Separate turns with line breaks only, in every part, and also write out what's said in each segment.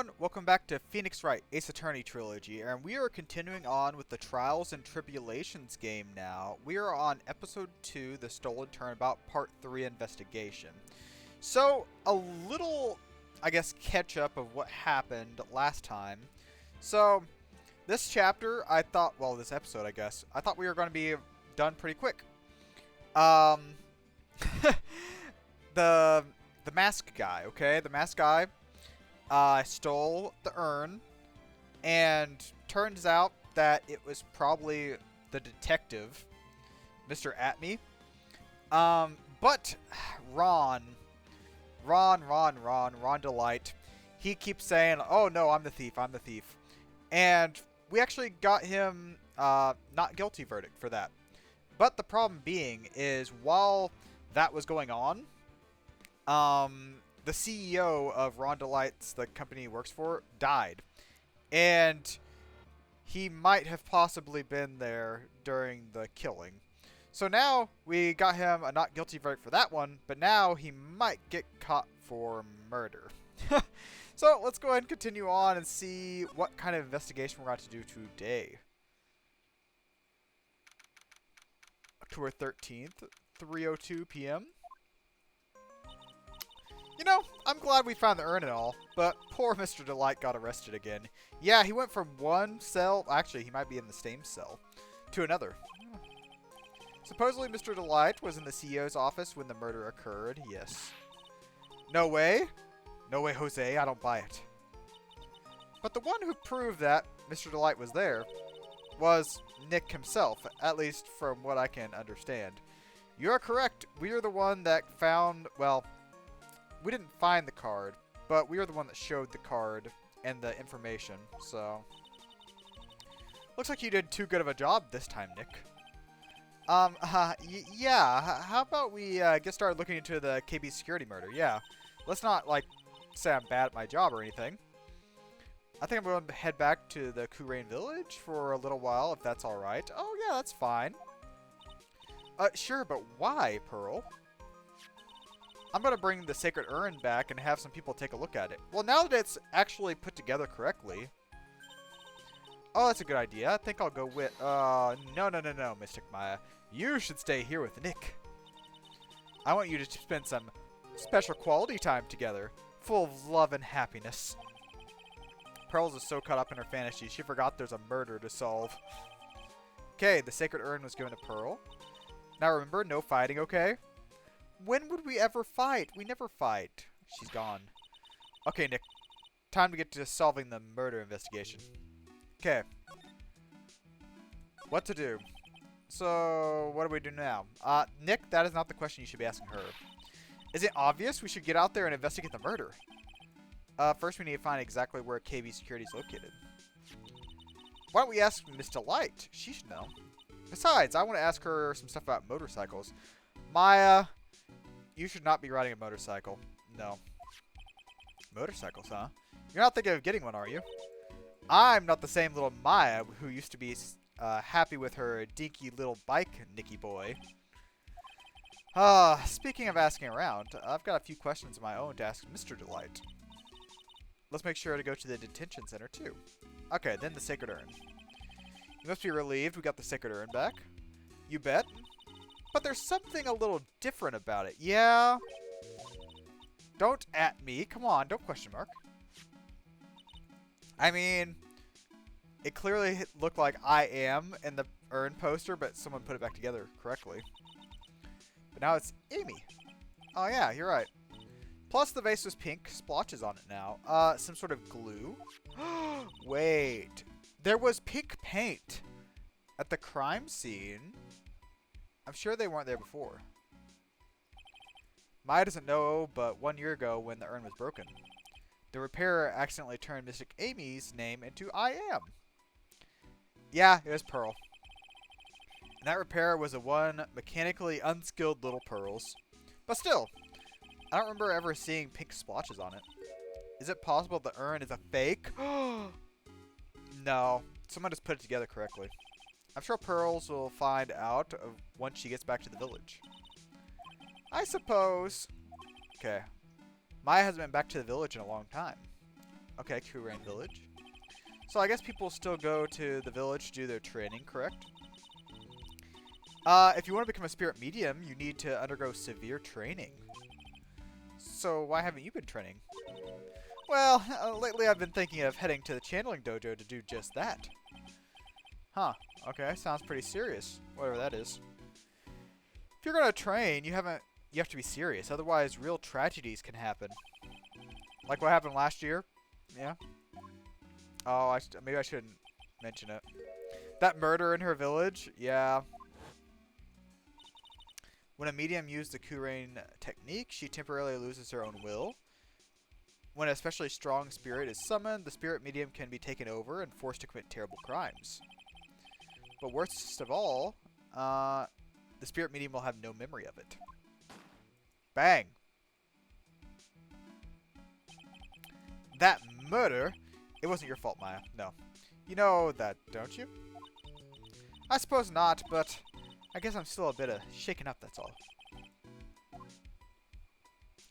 everyone, welcome back to Phoenix Wright, Ace Attorney Trilogy, and we are continuing on with the Trials and Tribulations game now. We are on Episode 2, The Stolen Turnabout, Part 3 Investigation. So, a little, I guess, catch-up of what happened last time. So, this chapter, I thought, well, this episode, I guess, I thought we were going to be done pretty quick. The mask guy, okay? The mask guy stole the urn, and turns out that it was probably the detective, Mr. Atme. But Ron Delight, he keeps saying, oh no, I'm the thief. And we actually got him not guilty verdict for that. But the problem being is while that was going on, the CEO of Ron Delight's, the company he works for, died. And he might have possibly been there during the killing. So now we got him a not guilty verdict for that one, but now he might get caught for murder. So let's go ahead and continue on and see what kind of investigation we're going to do today. October 13th, 3:02 p.m. You know, I'm glad we found the urn and all, but poor Mr. Delight got arrested again. Yeah, he went from one cell, actually he might be in the same cell, to another. Supposedly Mr. Delight was in the CEO's office when the murder occurred, yes. No way? No way, Jose, I don't buy it. But the one who proved that Mr. Delight was there was Nick himself, at least from what I can understand. You're correct, we are the one that found, well, we didn't find the card, but we were the one that showed the card and the information, so. Looks like you did too good of a job this time, Nick. Yeah, how about we get started looking into the KB security murder? Yeah, let's not, like, say I'm bad at my job or anything. I think I'm going to head back to the Kurain village for a little while, if that's alright. Oh, yeah, that's fine. Sure, but why, Pearl? I'm going to bring the sacred urn back and have some people take a look at it. Well, now that it's actually put together correctly. Oh, that's a good idea. I think I'll go with... No, Mystic Maya. You should stay here with Nick. I want you to spend some special quality time together, full of love and happiness. Pearls is so caught up in her fantasy, she forgot there's a murder to solve. Okay, the sacred urn was given to Pearl. Now remember, no fighting, okay? When would we ever fight? We never fight. She's gone. Okay, Nick. Time to get to solving the murder investigation. Okay. What to do? So, what do we do now? Nick, that is not the question you should be asking her. Is it obvious we should get out there and investigate the murder? First we need to find exactly where KB Security is located. Why don't we ask Miss Delight? She should know. Besides, I want to ask her some stuff about motorcycles. Maya... You should not be riding a motorcycle. No. Motorcycles, huh? You're not thinking of getting one, are you? I'm not the same little Maya who used to be happy with her dinky little bike, Nicky boy. Speaking of asking around, I've got a few questions of my own to ask Mr. Delight. Let's make sure to go to the detention center, too. Okay, then the sacred urn. You must be relieved we got the sacred urn back. You bet. But there's something a little different about it. Yeah? Don't at me. Come on, don't question mark. I mean, it clearly looked like I am in the urn poster, but someone put it back together correctly. But now it's Amy. Oh yeah, you're right. Plus the vase was pink, splotches on it now. Some sort of glue. Wait. There was pink paint at the crime scene. I'm sure they weren't there before. Maya doesn't know, but 1 year ago when the urn was broken, the repairer accidentally turned Mystic Amy's name into I Am. Yeah, it was Pearl. And that repairer was a one mechanically unskilled little Pearls. But still, I don't remember ever seeing pink splotches on it. Is it possible the urn is a fake? No, someone just put it together correctly. I'm sure Pearls will find out once she gets back to the village. I suppose. Okay. Maya hasn't been back to the village in a long time. Okay, Kurain Village. So I guess people still go to the village to do their training, correct? If you want to become a spirit medium, you need to undergo severe training. So why haven't you been training? Well, lately I've been thinking of heading to the channeling dojo to do just that. Huh. Okay, sounds pretty serious. Whatever that is. If you're gonna train, you have to be serious. Otherwise, real tragedies can happen. Like what happened last year. Yeah. Oh, maybe I shouldn't mention it. That murder in her village. Yeah. When a medium uses the Kurain technique, she temporarily loses her own will. When an especially strong spirit is summoned, the spirit medium can be taken over and forced to commit terrible crimes. But worst of all, the spirit medium will have no memory of it. Bang! That murder? It wasn't your fault, Maya. No. You know that, don't you? I suppose not, but I guess I'm still a bit shaken up, that's all.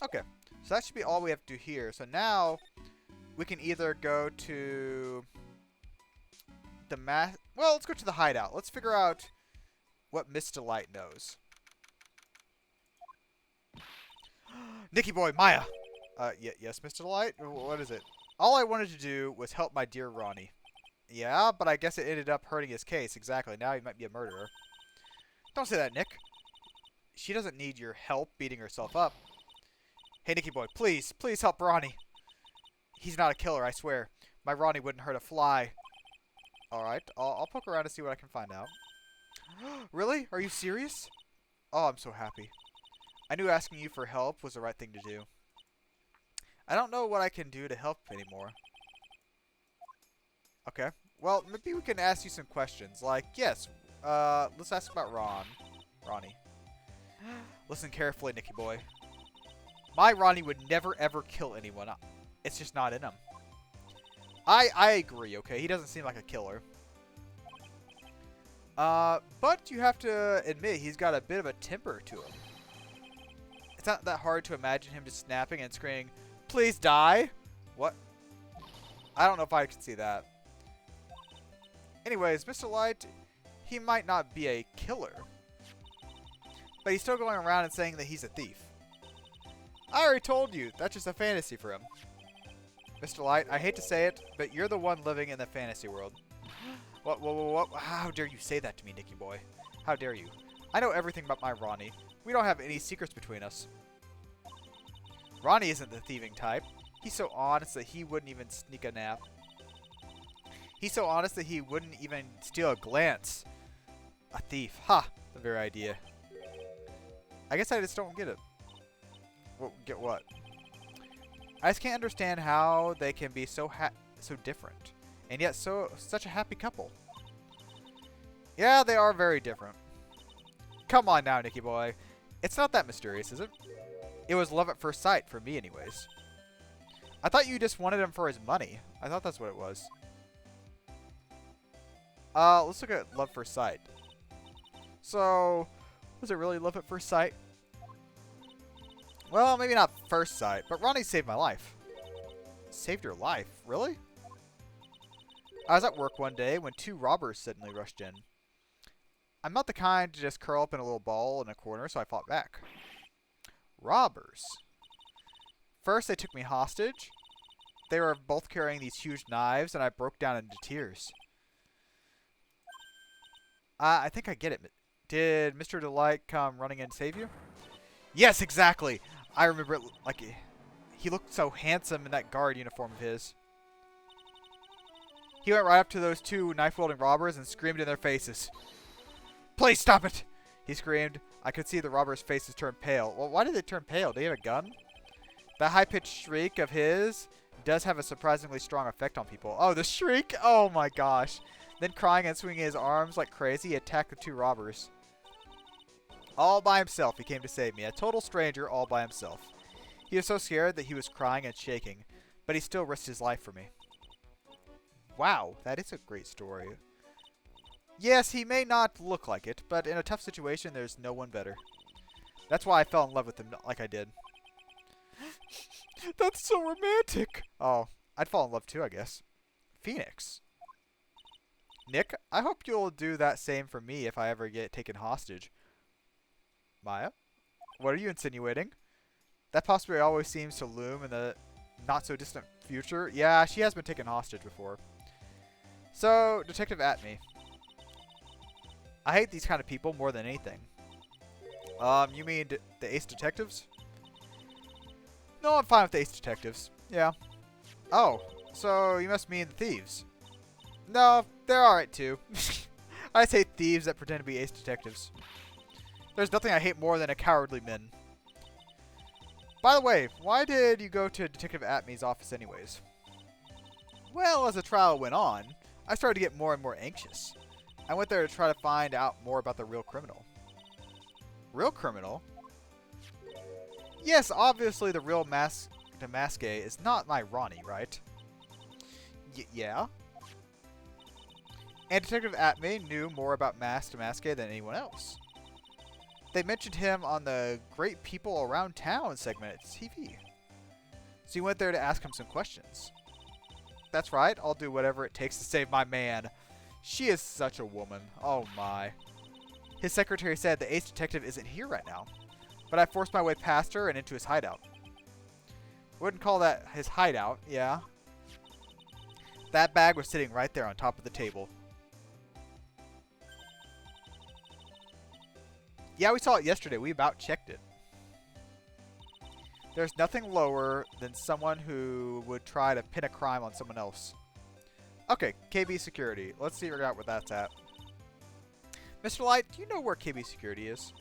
Okay. So that should be all we have to do here. So now we can either go to the well, let's go to the hideout. Let's figure out what Mr. Light knows. Nicky boy, Maya! Yes, Mr. Light? What is it? All I wanted to do was help my dear Ronnie. Yeah, but I guess it ended up hurting his case. Exactly. Now he might be a murderer. Don't say that, Nick. She doesn't need your help beating herself up. Hey, Nicky boy, please, please help Ronnie. He's not a killer, I swear. My Ronnie wouldn't hurt a fly. Alright, I'll poke around to see what I can find out. Really? Are you serious? Oh, I'm so happy. I knew asking you for help was the right thing to do. I don't know what I can do to help anymore. Okay. Well, maybe we can ask you some questions. Like, yes, let's ask about Ronnie. Listen carefully, Nicky boy. My Ronnie would never ever kill anyone. It's just not in him. I agree, okay? He doesn't seem like a killer. But you have to admit he's got a bit of a temper to him. It's not that hard to imagine him just snapping and screaming, "Please die!" What? I don't know if I can see that. Anyways, Mr. Light, he might not be a killer, but he's still going around and saying that he's a thief. I already told you, that's just a fantasy for him. Mr. Light, I hate to say it, but you're the one living in the fantasy world. What? How dare you say that to me, Nicky boy? How dare you? I know everything about my Ronnie. We don't have any secrets between us. Ronnie isn't the thieving type. He's so honest that he wouldn't even sneak a nap. He's so honest that he wouldn't even steal a glance. A thief. Ha! The very idea. I guess I just don't get it. Well, get what? I just can't understand how they can be so different, and yet such a happy couple. Yeah, they are very different. Come on now, Nicky boy. It's not that mysterious, is it? It was love at first sight, for me anyways. I thought you just wanted him for his money. I thought that's what it was. Let's look at love at first sight. So, was it really love at first sight? Well, maybe not first sight, but Ronnie saved my life. Saved your life? Really? I was at work one day when 2 robbers suddenly rushed in. I'm not the kind to just curl up in a little ball in a corner, so I fought back. Robbers? First, they took me hostage. They were both carrying these huge knives, and I broke down into tears. I think I get it. Did Mr. Delight come running in and save you? Yes, exactly! I remember it like he looked so handsome in that guard uniform of his. He went right up to those 2 knife-wielding robbers and screamed in their faces. Please stop it! He screamed. I could see the robbers' faces turn pale. Well, why did they turn pale? Do he have a gun? That high-pitched shriek of his does have a surprisingly strong effect on people. Oh, the shriek! Oh my gosh. Then crying and swinging his arms like crazy, he attacked the 2 robbers. All by himself, he came to save me. A total stranger all by himself. He was so scared that he was crying and shaking, but he still risked his life for me. Wow, that is a great story. Yes, he may not look like it, but in a tough situation, there's no one better. That's why I fell in love with him like I did. That's so romantic! Oh, I'd fall in love too, I guess. Phoenix. Nick, I hope you'll do that same for me if I ever get taken hostage. Maya? What are you insinuating? That possibility always seems to loom in the not-so-distant future. Yeah, she has been taken hostage before. So, Detective Atme. I hate these kind of people more than anything. You mean the Ace Detectives? No, I'm fine with the Ace Detectives. Yeah. Oh, so you must mean the thieves. No, they're alright too. I just hate thieves that pretend to be Ace Detectives. There's nothing I hate more than a cowardly men. By the way, why did you go to Detective Atme's office anyways? Well, as the trial went on, I started to get more and more anxious. I went there to try to find out more about the real criminal. Real criminal? Yes, obviously the real Damaske is not my Ronnie, right? Yeah? And Detective Atme knew more about Damaske than anyone else. They mentioned him on the Great People Around Town segment at TV. So you went there to ask him some questions. That's right, I'll do whatever it takes to save my man. She is such a woman. Oh my. His secretary said the Ace Detective isn't here right now, but I forced my way past her and into his hideout. Wouldn't call that his hideout, yeah. That bag was sitting right there on top of the table. Yeah, we saw it yesterday. We about checked it. There's nothing lower than someone who would try to pin a crime on someone else. Okay, KB Security. Let's figure out where that's at. Mr. Light, do you know where KB Security is?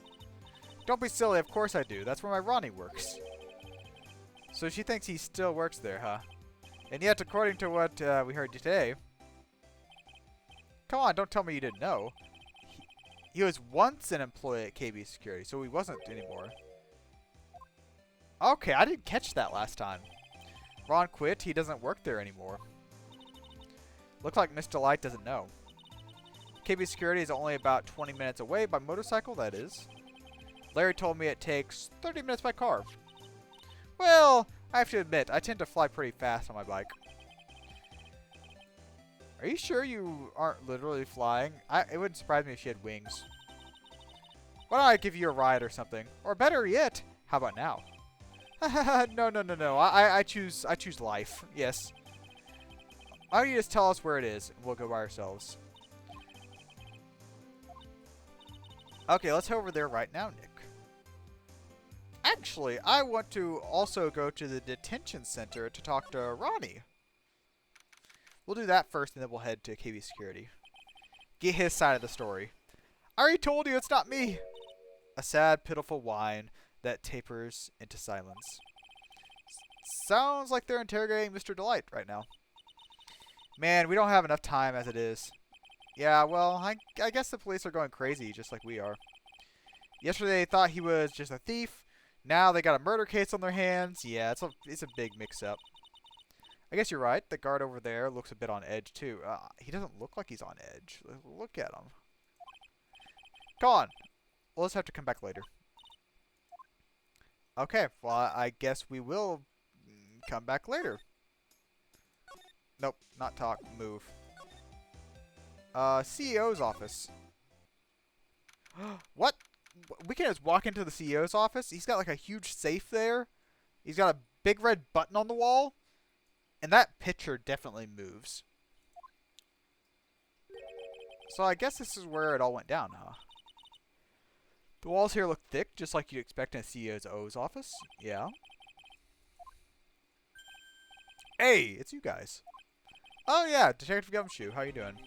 Don't be silly, of course I do. That's where my Ronnie works. So she thinks he still works there, huh? And yet, according to what we heard today... Come on, don't tell me you didn't know. He was once an employee at KB Security, so he wasn't anymore. Okay, I didn't catch that last time. Ron quit, he doesn't work there anymore. Looks like Mr. Light doesn't know. KB Security is only about 20 minutes away by motorcycle, that is. Larry told me it takes 30 minutes by car. Well, I have to admit, I tend to fly pretty fast on my bike. Are you sure you aren't literally flying? It wouldn't surprise me if she had wings. Why don't I give you a ride or something? Or better yet, how about now? No. I choose life. Yes. Why don't you just tell us where it is, and we'll go by ourselves. Okay, let's head over there right now, Nick. Actually, I want to also go to the detention center to talk to Ronnie. We'll do that first, and then we'll head to KB Security. Get his side of the story. I already told you it's not me. A sad, pitiful whine that tapers into silence. Sounds like they're interrogating Mr. Delight right now. Man, we don't have enough time as it is. Yeah, well, I guess the police are going crazy just like we are. Yesterday they thought he was just a thief. Now they got a murder case on their hands. Yeah, it's a big mix-up. I guess you're right. The guard over there looks a bit on edge, too. He doesn't look like he's on edge. Look at him. Come on. We'll just have to come back later. Okay, well, I guess we will come back later. Nope, not talk. Move. CEO's office. What? We can just walk into the CEO's office? He's got like a huge safe there. He's got a big red button on the wall. And that picture definitely moves. So I guess this is where it all went down, huh? The walls here look thick, just like you'd expect in a CEO's office. Yeah. Hey, it's you guys. Oh yeah, Detective Gumshoe, how you doing?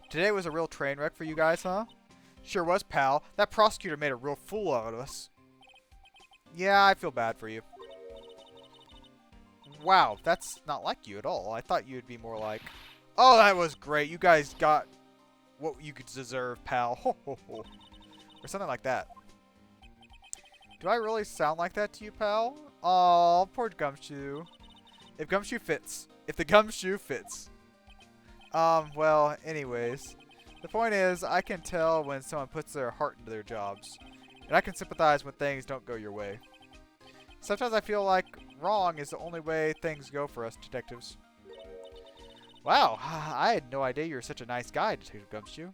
Today was a real train wreck for you guys, huh? Sure was, pal. That prosecutor made a real fool out of us. Yeah, I feel bad for you. Wow, that's not like you at all. I thought you'd be more like, oh, that was great. You guys got what you could deserve, pal. Ho, ho, ho. Or something like that. Do I really sound like that to you, pal? Aw, poor Gumshoe. If Gumshoe fits. If the Gumshoe fits. Well, anyways. The point is, I can tell when someone puts their heart into their jobs. And I can sympathize when things don't go your way. Sometimes I feel like wrong is the only way things go for us detectives. Wow, I had no idea you were such a nice guy, Detective Gumshoe.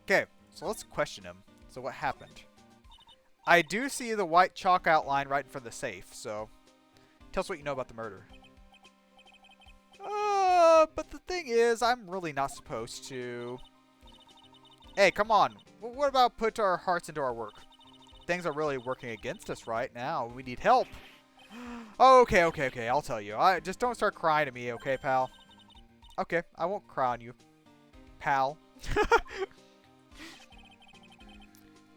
Okay, so let's question him. So what happened? I do see the white chalk outline right in front of the safe, so tell us what you know about the murder. But the thing is, I'm really not supposed to... Hey, come on. What about put our hearts into our work? Things are really working against us right now. We need help. Okay, I'll tell you. Just don't start crying to me, okay, pal? Okay, I won't cry on you, pal.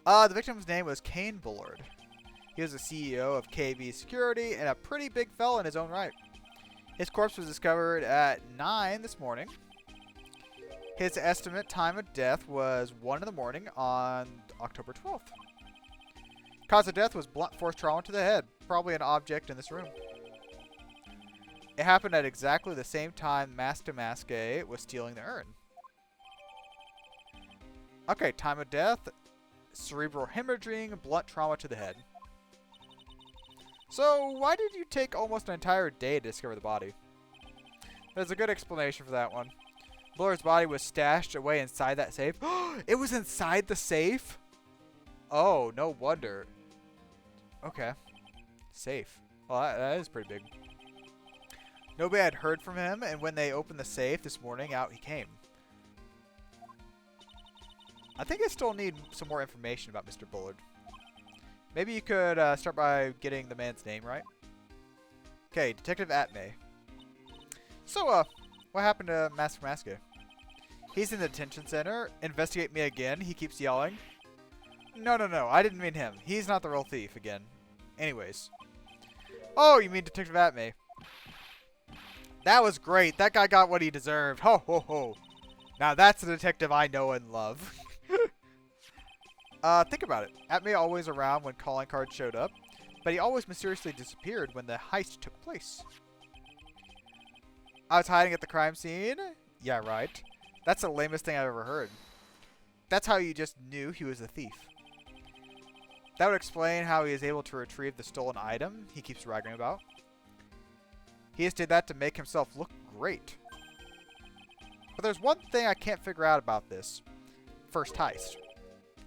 The victim's name was Kane Bullard. He was the CEO of KB Security and a pretty big fella in his own right. His corpse was discovered at 9 this morning. His estimate time of death was 1 in the morning on October 12th. Cause of death was blunt force trauma to the head, probably an object in this room. It happened at exactly the same time Maske was stealing the urn. Okay, time of death, cerebral hemorrhaging, blunt trauma to the head. So, why did you take almost an entire day to discover the body? There's a good explanation for that one. Bullard's body was stashed away inside that safe. It was inside the safe? Oh, no wonder. Okay. Safe. Well, that is pretty big. Nobody had heard from him, and when they opened the safe this morning, out he came. I think I still need some more information about Mr. Bullard. Maybe you could start by getting the man's name right. Okay, Detective Atmay. So, what happened to Maske? He's in the detention center. Investigate me again. He keeps yelling. No. I didn't mean him. He's not the real thief again. Anyways. Oh, you mean Detective Atmay. That was great. That guy got what he deserved. Ho, ho, ho. Now that's the detective I know and love. Think about it. Atmay always around when calling cards showed up, but he always mysteriously disappeared when the heist took place. I was hiding at the crime scene? Yeah, right. That's the lamest thing I've ever heard. That's how you just knew he was a thief. That would explain how he is able to retrieve the stolen item he keeps bragging about. He just did that to make himself look great. But there's one thing I can't figure out about this. First heist.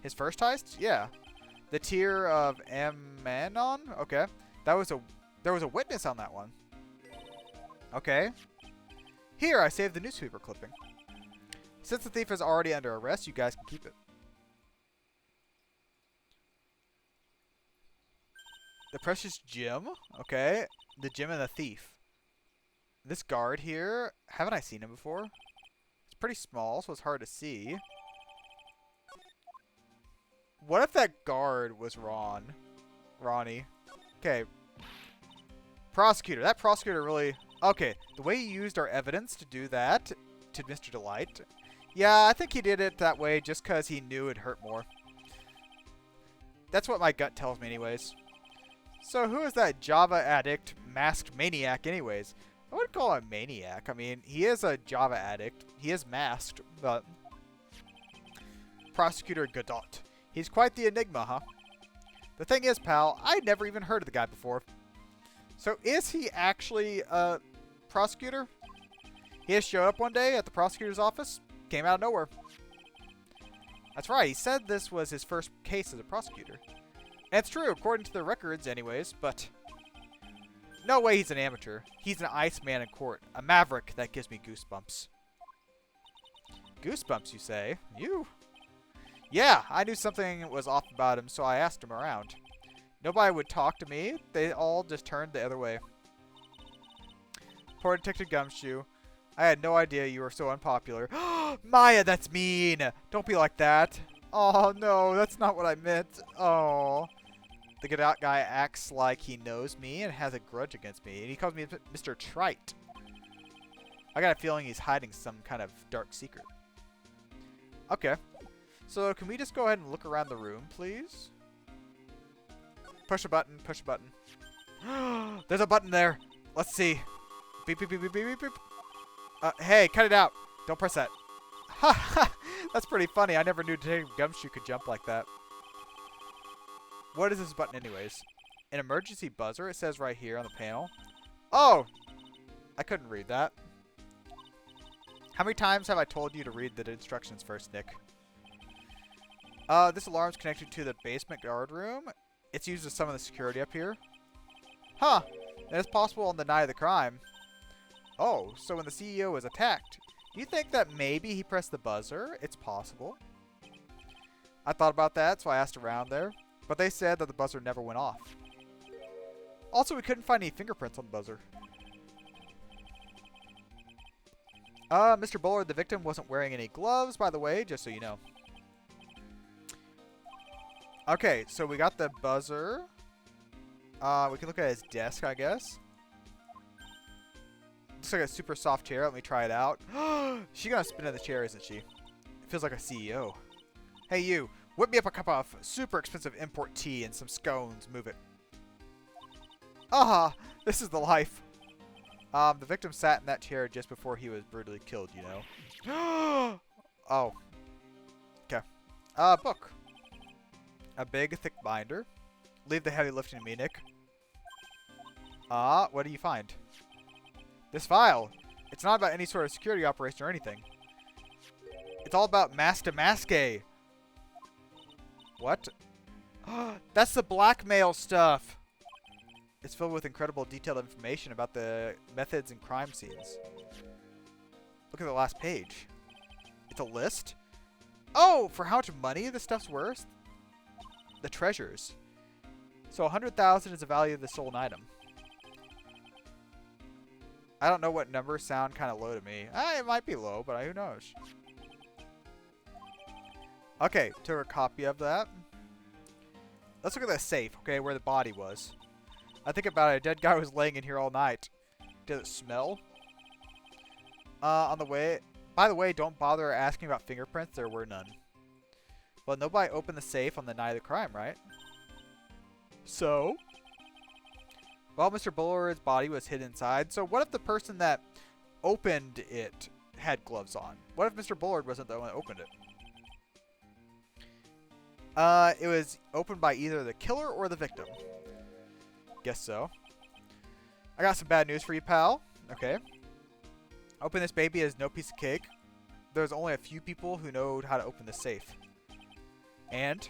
His first heist? Yeah. The tier of Ammanon? Okay. There was a witness on that one. Okay. Here, I saved the newspaper clipping. Since the thief is already under arrest, you guys can keep it. The precious gem? Okay. The gem and the thief. This guard here, haven't I seen him before? It's pretty small, so it's hard to see. What if that guard was Ronnie? Okay. Prosecutor. That prosecutor really... Okay, the way he used our evidence to do that to Mr. Delight. Yeah, I think he did it that way just because he knew it'd hurt more. That's what my gut tells me anyways. So who is that Java addict, masked maniac anyways? I wouldn't call him a maniac. I mean, he is a Java addict. He is masked, but... Prosecutor Godot. He's quite the enigma, huh? The thing is, pal, I'd never even heard of the guy before. So is he actually a prosecutor? He just showed up one day at the prosecutor's office, came out of nowhere. That's right, he said this was his first case as a prosecutor. And it's true, according to the records anyways, but... No way he's an amateur. He's an Iceman in court. A maverick that gives me goosebumps. Goosebumps, you say? You? Yeah, I knew something was off about him, so I asked him around. Nobody would talk to me. They all just turned the other way. Poor Detective Gumshoe. I had no idea you were so unpopular. Maya, that's mean! Don't be like that. Oh, no, that's not what I meant. Oh. The Godot guy acts like he knows me and has a grudge against me, and he calls me Mr. Trite. I got a feeling he's hiding some kind of dark secret. Okay. So, can we just go ahead and look around the room, please? Push a button, push a button. There's a button there. Let's see. Beep, beep, beep, beep, beep, beep. Hey, cut it out. Don't press that. Ha ha! That's pretty funny. I never knew Detective Gumshoe could jump like that. What is this button anyways? An emergency buzzer, it says right here on the panel. Oh! I couldn't read that. How many times have I told you to read the instructions first, Nick? This alarm is connected to the basement guard room. It's used to summon the security up here. Huh. And it's possible on the night of the crime. Oh, so when the CEO was attacked, do you think that maybe he pressed the buzzer? It's possible. I thought about that, so I asked around there. But they said that the buzzer never went off. Also, we couldn't find any fingerprints on the buzzer. Mr. Bullard, the victim, wasn't wearing any gloves, by the way, just so you know. Okay, so we got the buzzer. We can look at his desk, I guess. Looks like a super soft chair. Let me try it out. She's gonna spin in the chair, isn't she? It feels like a CEO. Hey, you. Whip me up a cup of super expensive import tea and some scones. Move it. Aha! This is the life. The victim sat in that chair just before he was brutally killed, you know. Oh. Okay. Book. A big, thick binder. Leave the heavy lifting to me, Nick. What do you find? This file. It's not about any sort of security operation or anything. It's all about mask-to-maske. What? That's the blackmail stuff. It's filled with incredible detailed information about the methods and crime scenes. Look at the last page. It's a list. Oh, for how much money this stuff's worth? The treasures. So 100,000 is the value of the stolen item. I don't know what numbers sound kind of low to me. It might be low, but who knows? Okay, took a copy of that. Let's look at the safe, okay, where the body was. I think about it, a dead guy was laying in here all night. Does it smell? On the way... By the way, don't bother asking about fingerprints. There were none. Well, nobody opened the safe on the night of the crime, right? So? Well, Mr. Bullard's body was hid inside. So what if the person that opened it had gloves on? What if Mr. Bullard wasn't the one that opened it? It was opened by either the killer or the victim. Guess so. I got some bad news for you, pal. Okay. Open this baby is no piece of cake. There's only a few people who know how to open the safe. And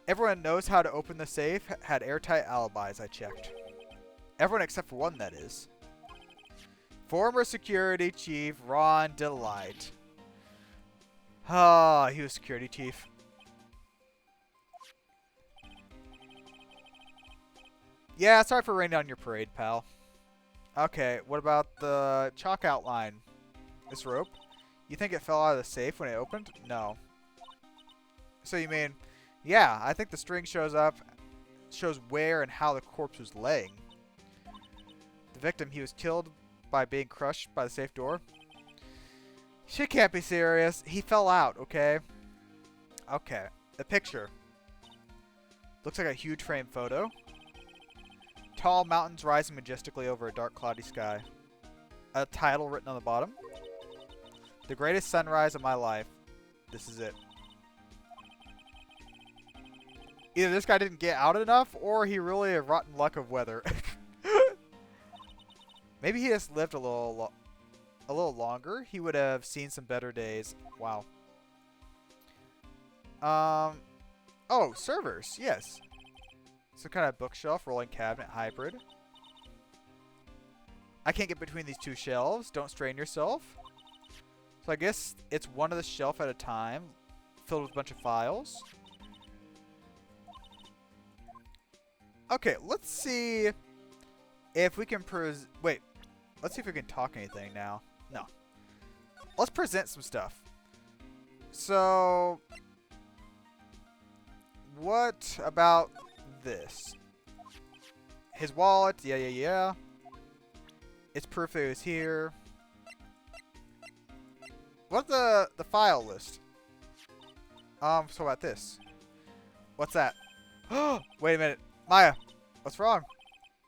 everyone knows how to open the safe had airtight alibis, I checked. Everyone except for one, that is. Former security chief Ron Delight. Ah, he was security chief. Yeah, sorry for raining on your parade, pal. Okay, what about the chalk outline? This rope? You think it fell out of the safe when it opened? No. So you mean, yeah, I think the string shows where and how the corpse was laying. The victim, he was killed by being crushed by the safe door. Shit can't be serious. He fell out, okay? Okay. The picture. Looks like a huge frame photo. Tall mountains rising majestically over a dark cloudy sky. A title written on the bottom. The greatest sunrise of my life. This is it. Either this guy didn't get out enough, or he really had rotten luck of weather. Maybe he just lived a little longer. He would have seen some better days. Wow. Oh, servers. Yes. Some kind of bookshelf, rolling cabinet, hybrid. I can't get between these two shelves. Don't strain yourself. So I guess it's one of the shelf at a time, filled with a bunch of files. Okay, let's see if we can wait. Let's see if we can talk anything now. No. Let's present some stuff. So, what about this? His wallet, yeah. It's proof that it was here. What's the file list? So about this. What's that? Wait a minute. Maya, what's wrong?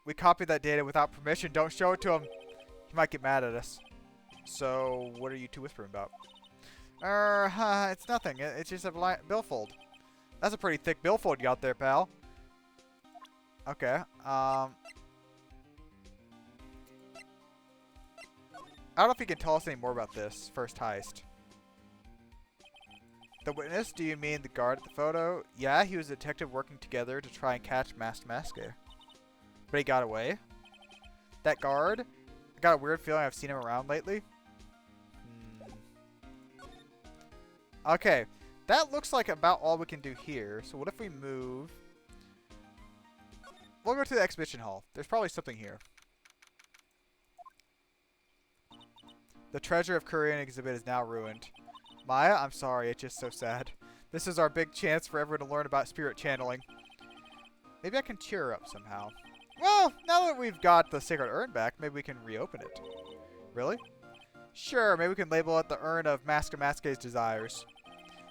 We copied that data without permission. Don't show it to him. He might get mad at us. So, what are you two whispering about? It's nothing. It's just a billfold. That's a pretty thick billfold you got there, pal. Okay. I don't know if you can tell us any more about this first heist. The witness? Do you mean the guard at the photo? Yeah, he was a detective working together to try and catch Master Maske. But he got away? That guard? I got a weird feeling I've seen him around lately. Okay, that looks like about all we can do here. So what if we move? We'll go to the exhibition hall. There's probably something here. The treasure of Korean exhibit is now ruined. Maya, I'm sorry, it's just so sad. This is our big chance for everyone to learn about spirit channeling. Maybe I can cheer her up somehow. Well, now that we've got the sacred urn back, maybe we can reopen it. Really? Sure, maybe we can label it the urn of Master Maske's desires.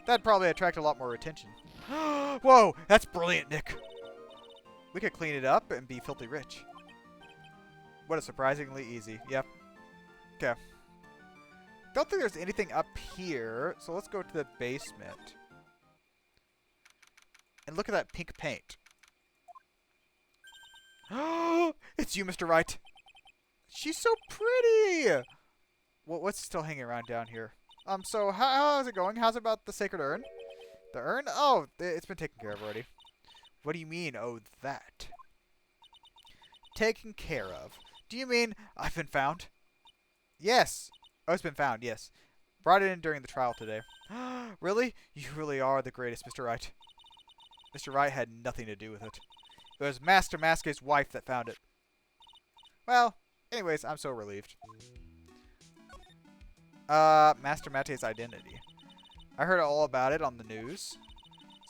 That'd probably attract a lot more attention. Whoa, that's brilliant, Nick. We could clean it up and be filthy rich. What a surprisingly easy. Yep. Okay. Don't think there's anything up here, so let's go to the basement. And look at that pink paint. It's you, Mr. Wright. She's so pretty. What's still hanging around down here? So how is it going? How's it about the sacred urn? The urn? Oh, it's been taken care of already. What do you mean, oh, that? Taken care of. Do you mean I've been found? Yes. Oh, it's been found, yes. Brought it in during the trial today. Really? You really are the greatest, Mr. Wright. Mr. Wright had nothing to do with it. It was Master Maske's wife that found it. Well, anyways, I'm so relieved. Master Mate's identity. I heard all about it on the news.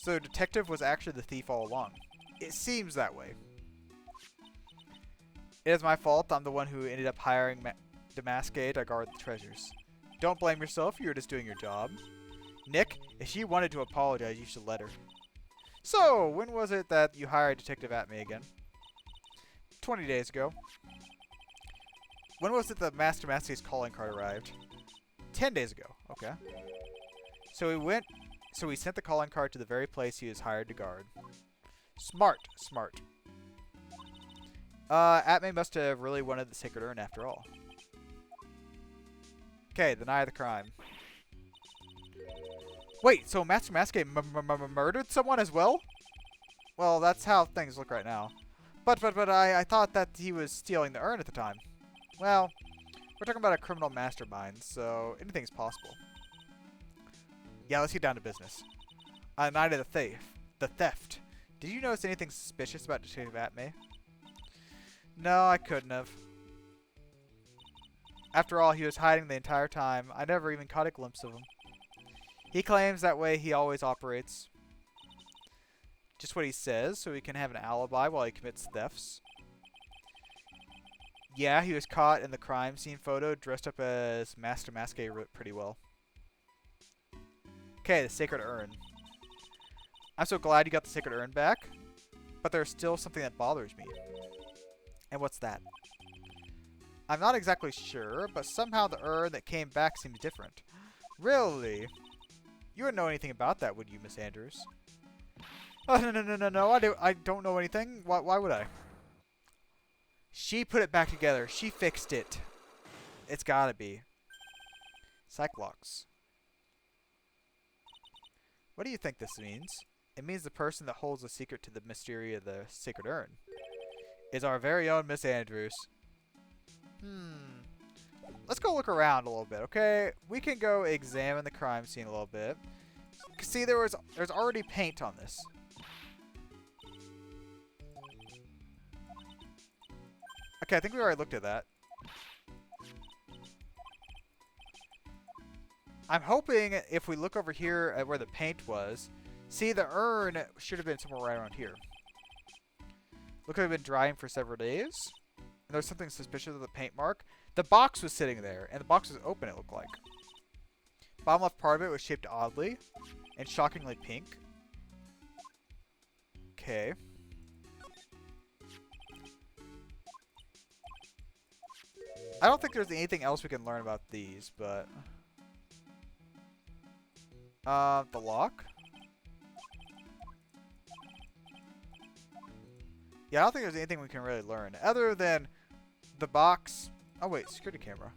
So the detective was actually the thief all along. It seems that way. It is my fault. I'm the one who ended up hiring Damaske to guard the treasures. Don't blame yourself. You were just doing your job. Nick, if she wanted to apologize, you should let her. So, when was it that you hired Detective Atme again? 20 days ago. When was it that Master Maske's calling card arrived? 10 days ago. Okay. So we sent the calling card to the very place he was hired to guard. Smart. Smart. Atme must have really wanted the sacred urn after all. Okay, the night of the crime. Wait, so Master Maske murdered someone as well? Well, that's how things look right now. But I thought that he was stealing the urn at the time. Well, we're talking about a criminal mastermind, so anything's possible. Yeah, let's get down to business. On the night of the theft. Did you notice anything suspicious about Detective Atme? No, I couldn't have. After all, he was hiding the entire time. I never even caught a glimpse of him. He claims that way he always operates. Just what he says, so he can have an alibi while he commits thefts. Yeah, he was caught in the crime scene photo dressed up as Master Maske pretty well. Okay, the sacred urn. I'm so glad you got the sacred urn back, but there's still something that bothers me. And what's that? I'm not exactly sure, but somehow the urn that came back seems different. Really? You wouldn't know anything about that, would you, Miss Andrews? Oh, no, I don't know anything. Why would I? She put it back together. She fixed it. It's gotta be. Cyclops. What do you think this means? It means the person that holds the secret to the mystery of the sacred urn is our very own Miss Andrews. Let's go look around a little bit, okay? We can go examine the crime scene a little bit. See, there's already paint on this. Okay, I think we already looked at that. I'm hoping if we look over here at where the paint was, see, the urn should have been somewhere right around here. Look like it's been drying for several days. And there's something suspicious of the paint mark. The box was sitting there, and the box was open, it looked like. Bottom left part of it was shaped oddly and shockingly pink. Okay. I don't think there's anything else we can learn about these, but... the lock? Yeah, I don't think there's anything we can really learn. Other than the box... Oh wait, security camera.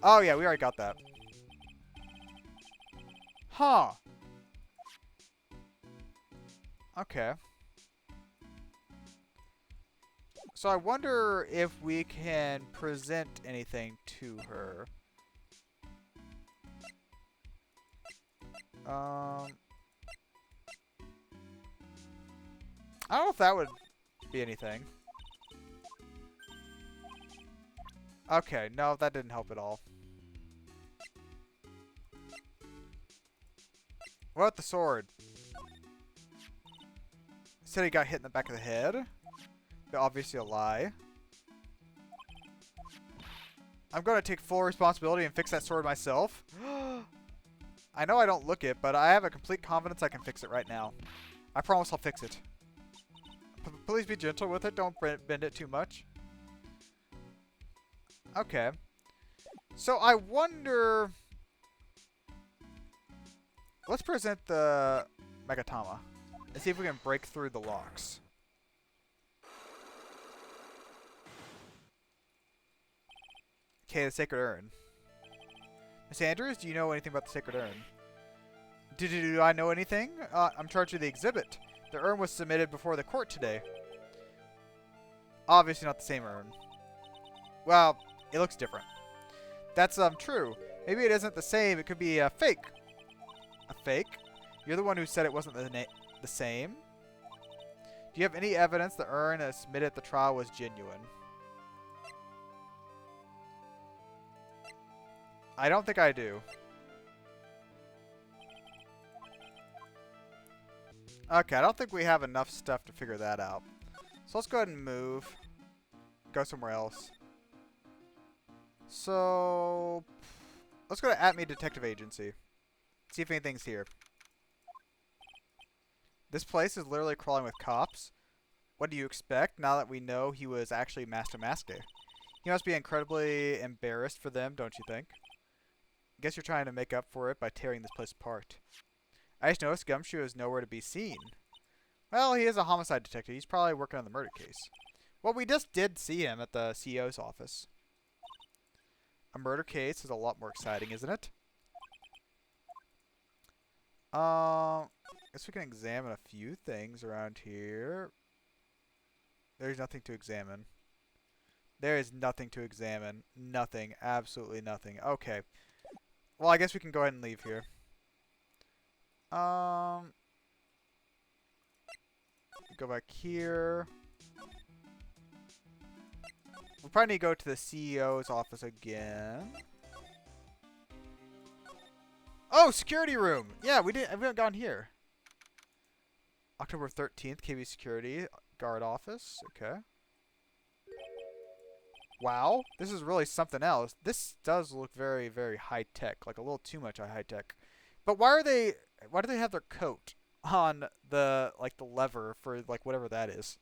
Oh, yeah, we already got that. Huh. Okay. So I wonder if we can present anything to her. I don't know if that would be anything. Okay, no, that didn't help at all. What about the sword? Said he got hit in the back of the head. But obviously a lie. I'm going to take full responsibility and fix that sword myself. I know I don't look it, but I have a complete confidence I can fix it right now. I promise I'll fix it. Please be gentle with it. Don't bend it too much. Okay. So I wonder... Let's present the Megatama and see if we can break through the locks. Okay, the Sacred Urn. Miss Andrews, do you know anything about the Sacred Urn? Do I know anything? I'm charged with the exhibit. The urn was submitted before the court today. Obviously not the same urn. Well, it looks different. That's true. Maybe it isn't the same. It could be a fake. A fake? You're the one who said it wasn't the same? Do you have any evidence the urn that submitted at the trial was genuine? I don't think I do. Okay, I don't think we have enough stuff to figure that out. So let's go ahead and move. Go somewhere else. So, let's go to ATME Detective Agency. See if anything's here. This place is literally crawling with cops. What do you expect now that we know he was actually Master Maske? He must be incredibly embarrassed for them, don't you think? Guess you're trying to make up for it by tearing this place apart. I just noticed Gumshoe is nowhere to be seen. Well, he is a homicide detective. He's probably working on the murder case. Well, we just did see him at the CEO's office. A murder case is a lot more exciting, isn't it? Guess we can examine a few things around here. There's nothing to examine. There is nothing to examine. Nothing. Absolutely nothing. Okay. Well, I guess we can go ahead and leave here. Go back here. We probably need to go to the CEO's office again. Oh, security room! Yeah, we haven't gone here. October 13th, KB Security Guard Office. Okay. Wow, this is really something else. This does look very, very high-tech. Like a little too much high-tech. But why do they have their coat on the lever for whatever that is?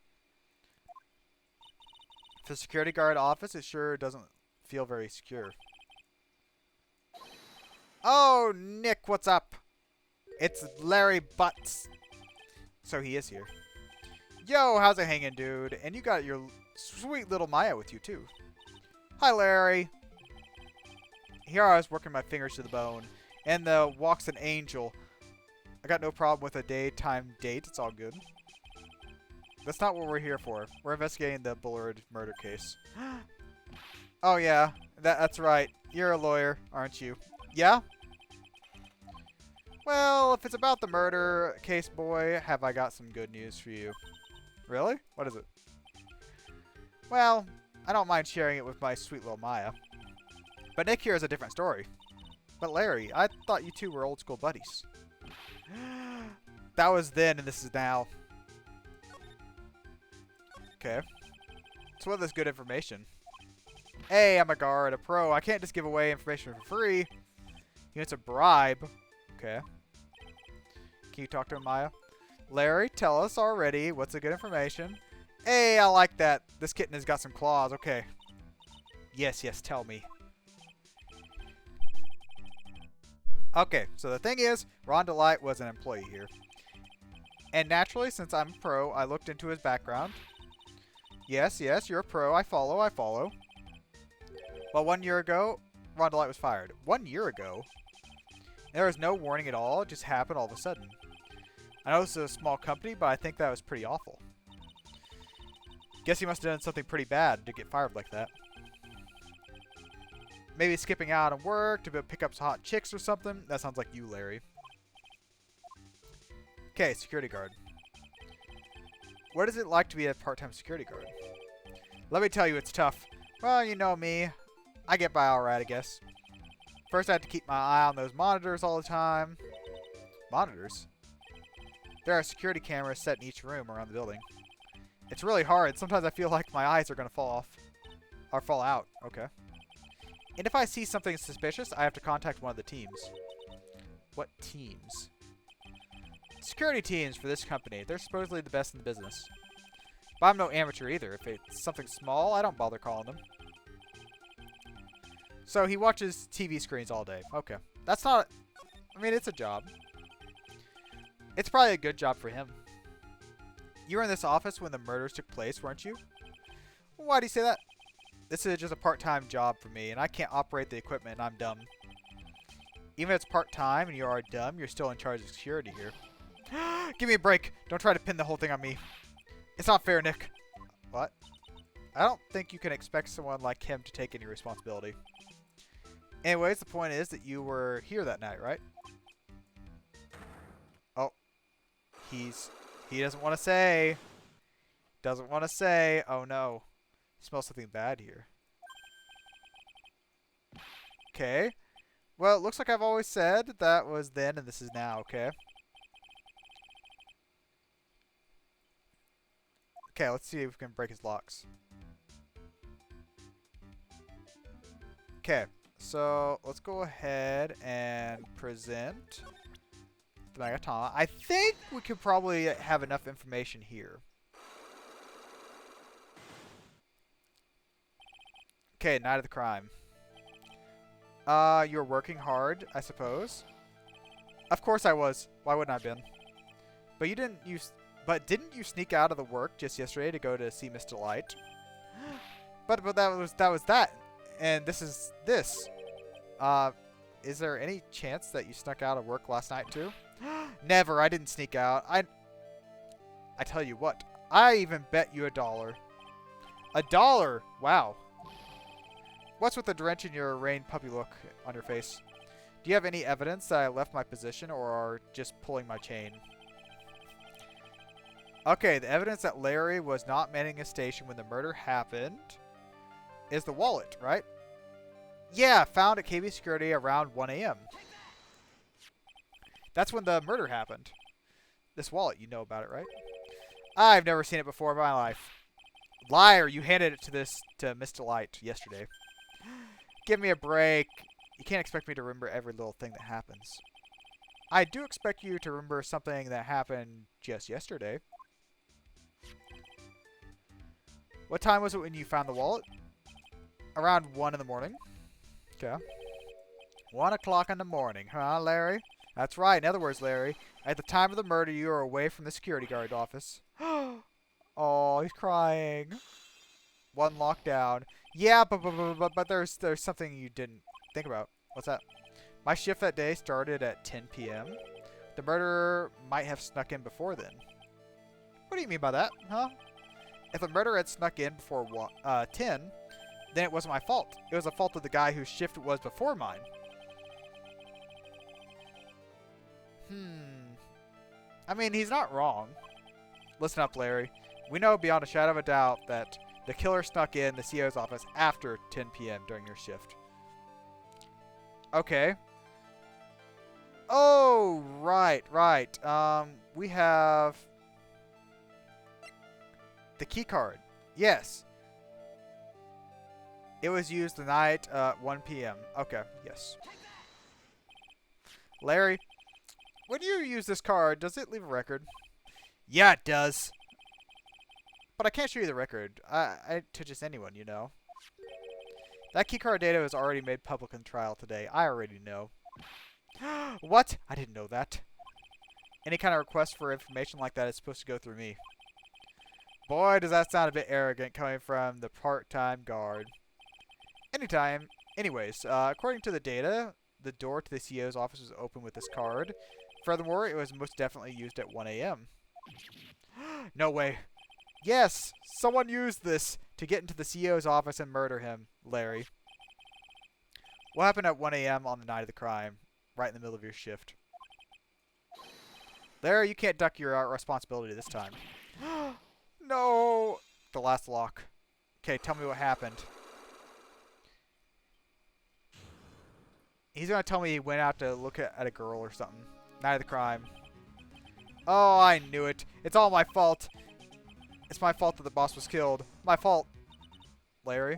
For the security guard office, it sure doesn't feel very secure. Oh, Nick, what's up? It's Larry Butts. So he is here. Yo, how's it hanging, dude? And you got your sweet little Maya with you, too. Hi, Larry. Here I was working my fingers to the bone. And the walks an angel. I got no problem with a daytime date. It's all good. That's not what we're here for. We're investigating the Bullard murder case. Oh, yeah. That's right. You're a lawyer, aren't you? Yeah? Well, if it's about the murder case, boy, have I got some good news for you. Really? What is it? Well, I don't mind sharing it with my sweet little Maya. But Nick here is a different story. But Larry, I thought you two were old school buddies. That was then and this is now. Okay. So what is good information? Hey, I'm a guard, a pro. I can't just give away information for free. He wants a bribe. Okay. Can you talk to him, Maya? Larry, tell us already. What's the good information? Hey, I like that. This kitten has got some claws. Okay. Yes, yes, tell me. Okay, so the thing is, Ron Delight was an employee here. And naturally, since I'm a pro, I looked into his background. Yes, yes, you're a pro. I follow, I follow. Well, 1 year ago, Light was fired? 1 year ago. There was no warning at all. It just happened all of a sudden. I know this is a small company, but I think that was pretty awful. Guess he must have done something pretty bad to get fired like that. Maybe skipping out on work to pick up some hot chicks or something. That sounds like you, Larry. Okay, security guard. What is it like to be a part-time security guard? Let me tell you, it's tough. Well, you know me. I get by alright, I guess. First, I have to keep my eye on those monitors all the time. Monitors? There are security cameras set in each room around the building. It's really hard. Sometimes I feel like my eyes are going to fall off. Or fall out. Okay. And if I see something suspicious, I have to contact one of the teams. What teams? Security teams for this company. They're supposedly the best in the business. But I'm no amateur either. If it's something small, I don't bother calling them. So he watches TV screens all day. Okay. That's not... I mean, it's a job. It's probably a good job for him. You were in this office when the murders took place, weren't you? Why do you say that? This is just a part-time job for me, and I can't operate the equipment, and I'm dumb. Even if it's part-time and you are dumb, you're still in charge of security here. Give me a break. Don't try to pin the whole thing on me. It's not fair, Nick. What? I don't think you can expect someone like him to take any responsibility. Anyways, the point is that you were here that night, right? Oh. He doesn't want to say. Doesn't want to say. Oh, no. Smells something bad here. Okay. Well, it looks like I've always said that was then and this is now, okay? Okay, let's see if we can break his locks. Okay, so let's go ahead and present the Magatama. I think we could probably have enough information here. Okay, night of the crime. You're working hard, I suppose. Of course I was. Why wouldn't I have been? But you didn't use... But didn't you sneak out of the work just yesterday to go to see Mr. Light? but that was that. And this is this. Is there any chance that you snuck out of work last night too? Never. I didn't sneak out. I tell you what. I even bet you $1. $1? Wow. What's with the drench in your rain puppy look on your face? Do you have any evidence that I left my position or are just pulling my chain? Okay, the evidence that Larry was not manning a station when the murder happened is the wallet, right? Yeah, found at KB Security around 1 a.m. That's when the murder happened. This wallet, you know about it, right? I've never seen it before in my life. Liar, you handed it to Mr. Light yesterday. Give me a break. You can't expect me to remember every little thing that happens. I do expect you to remember something that happened just yesterday. What time was it when you found the wallet? Around 1 in the morning. Okay. 1 o'clock in the morning, huh, Larry? That's right. In other words, Larry, at the time of the murder, you were away from the security guard office. Oh, he's crying. 1 lockdown. Yeah, but there's something you didn't think about. What's that? My shift that day started at 10 p.m. The murderer might have snuck in before then. What do you mean by that, huh? If the murderer had snuck in before 10, then it wasn't my fault. It was the fault of the guy whose shift it was before mine. I mean, he's not wrong. Listen up, Larry. We know beyond a shadow of a doubt that the killer snuck in the CEO's office after 10 p.m. during your shift. Okay. Oh, right. We have the key card. Yes. It was used the night 1 p.m. Okay, yes. Larry, when you use this card, does it leave a record? Yeah, it does. But I can't show you the record. To just anyone, you know. That keycard data was already made public in trial today. I already know. What? I didn't know that. Any kind of request for information like that is supposed to go through me. Boy, does that sound a bit arrogant coming from the part-time guard. Anyways, according to the data, the door to the CEO's office was open with this card. Furthermore, it was most definitely used at 1 a.m. No way. Yes! Someone used this to get into the CEO's office and murder him, Larry. What happened at 1 a.m. on the night of the crime? Right in the middle of your shift. Larry, you can't duck your responsibility this time. No! The last lock. Okay, tell me what happened. He's gonna tell me he went out to look at a girl or something. Night of the crime. Oh, I knew it. It's all my fault. It's my fault that the boss was killed. My fault. Larry.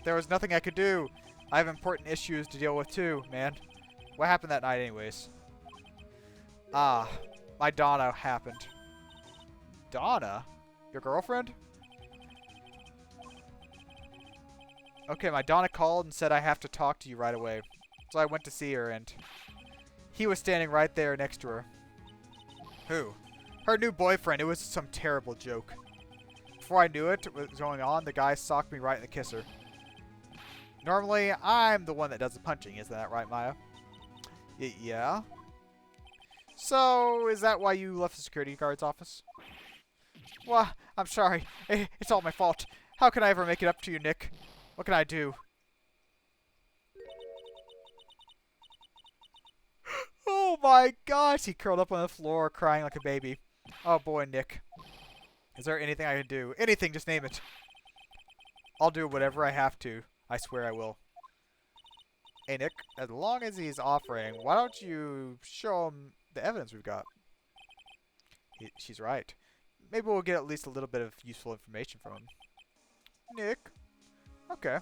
There was nothing I could do. I have important issues to deal with too, man. What happened that night anyways? Ah, my Donna happened. Donna? Your girlfriend? Okay, my Donna called and said I have to talk to you right away. So I went to see her and he was standing right there next to her. Who? Her new boyfriend. It was some terrible joke. Before I knew it, what was going on, the guy socked me right in the kisser. Normally, I'm the one that does the punching. Isn't that right, Maya? Yeah? So, is that why you left the security guard's office? Well, I'm sorry. It's all my fault. How can I ever make it up to you, Nick? What can I do? Oh my gosh! He curled up on the floor, crying like a baby. Oh boy, Nick. Is there anything I can do? Anything, just name it. I'll do whatever I have to. I swear I will. Hey, Nick, as long as he's offering, why don't you show him the evidence we've got? She's right. Maybe we'll get at least a little bit of useful information from him. Nick? Okay.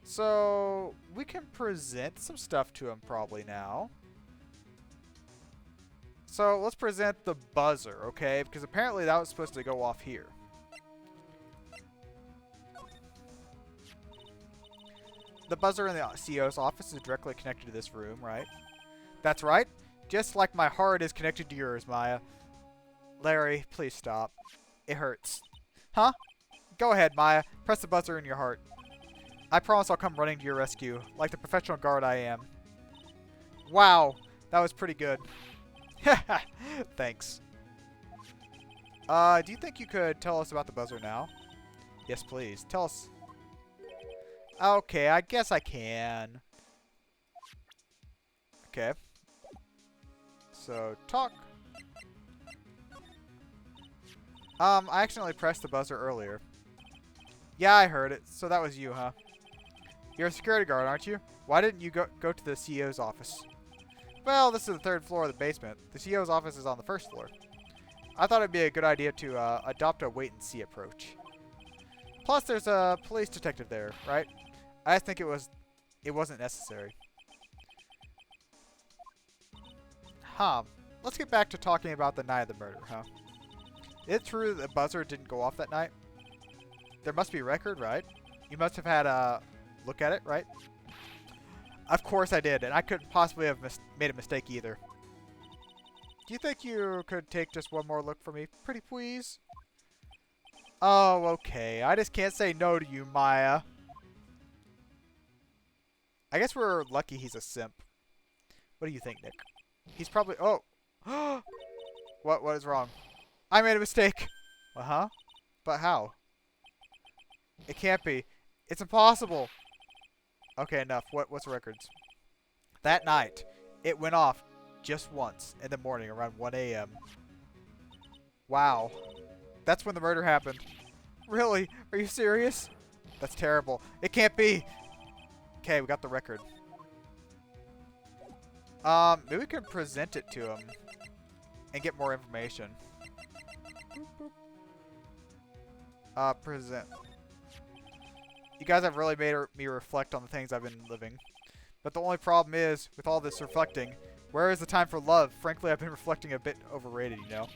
So, we can present some stuff to him probably now. So, let's present the buzzer, okay? Because apparently that was supposed to go off here. The buzzer in the CEO's office is directly connected to this room, right? That's right. Just like my heart is connected to yours, Maya. Larry, please stop. It hurts. Huh? Go ahead, Maya. Press the buzzer in your heart. I promise I'll come running to your rescue, like the professional guard I am. Wow, that was pretty good. Thanks. Do you think you could tell us about the buzzer now? Yes, please. Tell us. Okay, I guess I can. Okay. So, talk. I accidentally pressed the buzzer earlier. Yeah, I heard it. So that was you, huh? You're a security guard, aren't you? Why didn't you go to the CEO's office? Well, this is the third floor of the basement. The CEO's office is on the first floor. I thought it'd be a good idea to adopt a wait-and-see approach. Plus, there's a police detective there, right? I just think it wasn't necessary. Huh. Let's get back to talking about the night of the murder, huh? Is it true that the buzzer didn't go off that night? There must be a record, right? You must have had a look at it, right? Of course I did, and I couldn't possibly have made a mistake either. Do you think you could take just one more look for me? Pretty please? Oh, okay. I just can't say no to you, Maya. I guess we're lucky he's a simp. What do you think, Nick? He's probably... Oh! What is wrong? I made a mistake! Uh-huh. But how? It can't be. It's impossible! Okay, enough. What's the records? That night, it went off just once in the morning around 1 a.m. Wow. That's when the murder happened. Really? Are you serious? That's terrible. It can't be! Okay, we got the record. Maybe we can present it to him and get more information. Present. You guys have really made me reflect on the things I've been living. But the only problem is, with all this reflecting, where is the time for love? Frankly, I've been reflecting a bit overrated, you know.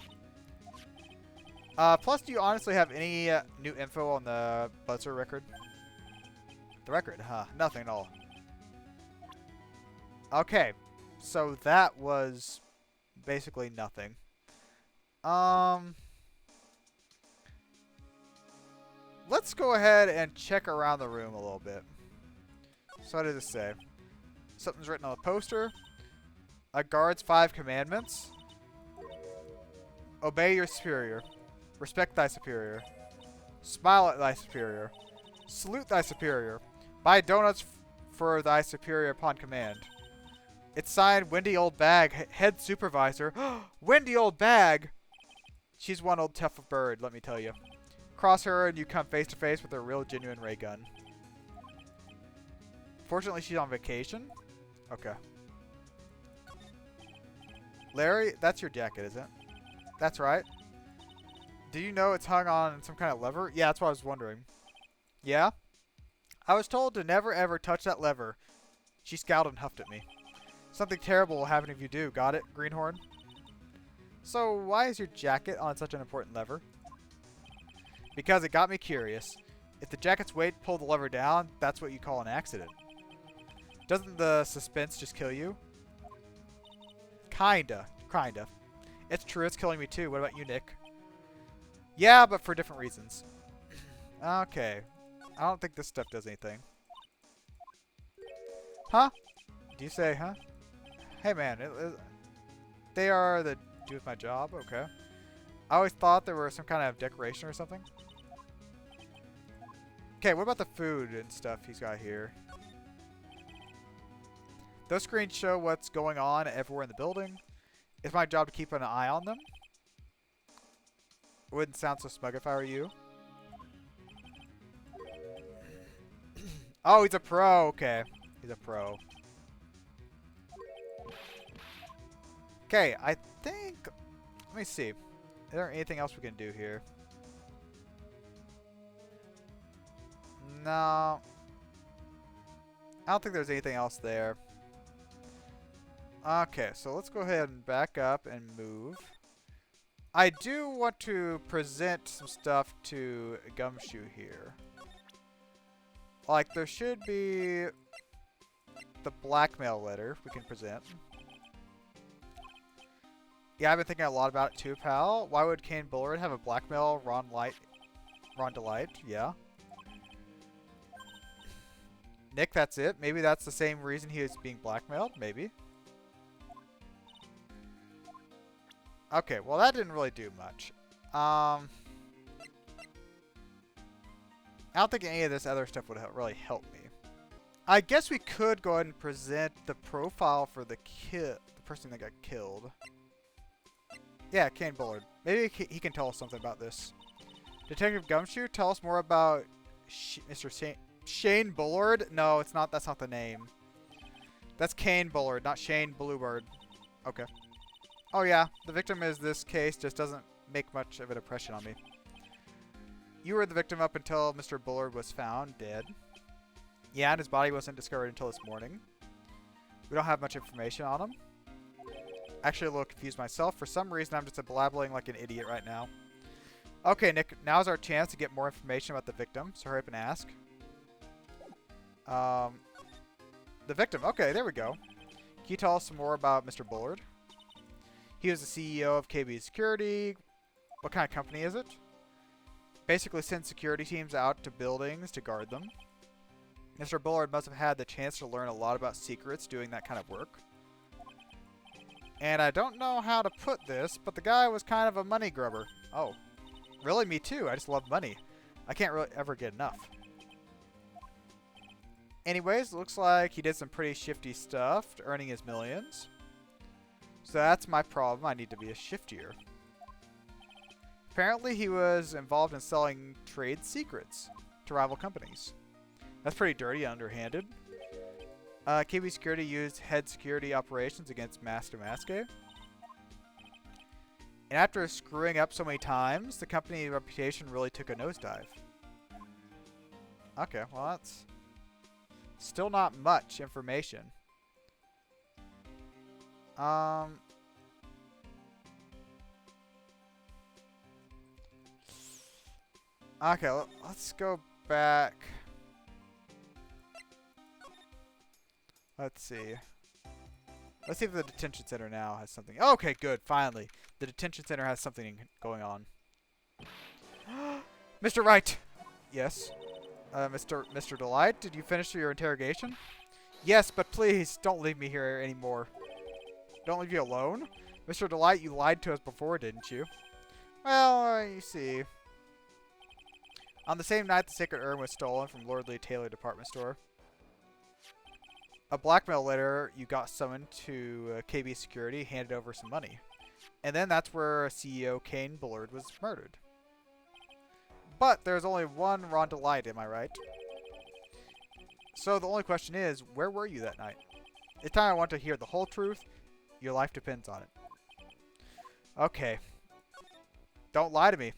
Plus, do you honestly have any new info on the buzzer record? The record, huh? Nothing at all. Okay. So that was basically nothing. Let's go ahead and check around the room a little bit. So what does this say? Something's written on the poster. A guard's 5 commandments. Obey your superior. Respect thy superior. Smile at thy superior. Salute thy superior. Buy donuts for thy superior upon command. It's signed Wendy Old Bag, head supervisor. Wendy Old Bag! She's one old tough bird, let me tell you. Cross her and you come face to face with a real genuine ray gun. Fortunately, she's on vacation. Okay. Larry, that's your jacket, isn't it? That's right. Do you know it's hung on some kind of lever? Yeah, that's what I was wondering. Yeah? I was told to never ever touch that lever. She scowled and huffed at me. Something terrible will happen if you do. Got it, Greenhorn? So why is your jacket on such an important lever? Because it got me curious. If the jacket's weight pulled the lever down, that's what you call an accident. Doesn't the suspense just kill you? Kinda. Kinda. It's true, it's killing me too. What about you, Nick? Yeah, but for different reasons. Okay. I don't think this stuff does anything. Huh? Do you say, huh? Hey, man. They are the do with my job? Okay. I always thought there were some kind of decoration or something. Okay, what about the food and stuff he's got here? Those screens show what's going on everywhere in the building. It's my job to keep an eye on them. It wouldn't sound so smug if I were you. Oh, he's a pro. Okay. He's a pro. Okay, I think... Let me see. Is there anything else we can do here? No. I don't think there's anything else there. Okay, so let's go ahead and back up and move. I do want to present some stuff to Gumshoe here. Like, there should be the blackmail letter we can present. Yeah, I've been thinking a lot about it too, pal. Why would Kane Bullard have a blackmail Ron Delight? Yeah. Nick, that's it? Maybe that's the same reason he was being blackmailed? Maybe. Okay, well that didn't really do much. I don't think any of this other stuff would really help me. I guess we could go ahead and present the profile for the person that got killed. Yeah, Kane Bullard. Maybe he can tell us something about this. Detective Gumshoe, tell us more about Mr. Shane Bullard? No, it's not. That's not the name. That's Kane Bullard, not Shane Bluebird. Okay. Oh yeah, the victim is this case just doesn't make much of an impression on me. You were the victim up until Mr. Bullard was found dead. Yeah, and his body wasn't discovered until this morning. We don't have much information on him. Actually, a little confused myself. For some reason, I'm just blabbling like an idiot right now. Okay, Nick, now's our chance to get more information about the victim, so hurry up and ask. The victim. Okay, there we go. Can you tell us some more about Mr. Bullard? He was the CEO of KB Security. What kind of company is it? Basically sends security teams out to buildings to guard them. Mr. Bullard must have had the chance to learn a lot about secrets doing that kind of work. And I don't know how to put this, but the guy was kind of a money grubber. Oh, really? Me too. I just love money. I can't really ever get enough. Anyways, looks like he did some pretty shifty stuff, earning his millions. So that's my problem. I need to be a shiftier. Apparently he was involved in selling trade secrets to rival companies. That's pretty dirty and underhanded. KB Security used head security operations against Master Maske. And after screwing up so many times, the company's reputation really took a nosedive. Okay, well that's still not much information. Okay, let's go back. Let's see. Let's see if the detention center now has something. Okay, good. Finally. The detention center has something going on. Mr. Wright! Yes? Mr. Delight, did you finish your interrogation? Yes, but please, don't leave me here anymore. Don't leave you alone? Mr. Delight, you lied to us before, didn't you? Well, you see. On the same night, the sacred urn was stolen from Lordly Taylor department store. A blackmail letter, you got summoned to KB security, handed over some money. And then that's where CEO Kane Bullard was murdered. But there's only one Ron Delight, am I right? So the only question is, where were you that night? It's time I want to hear the whole truth. Your life depends on it. Okay. Don't lie to me.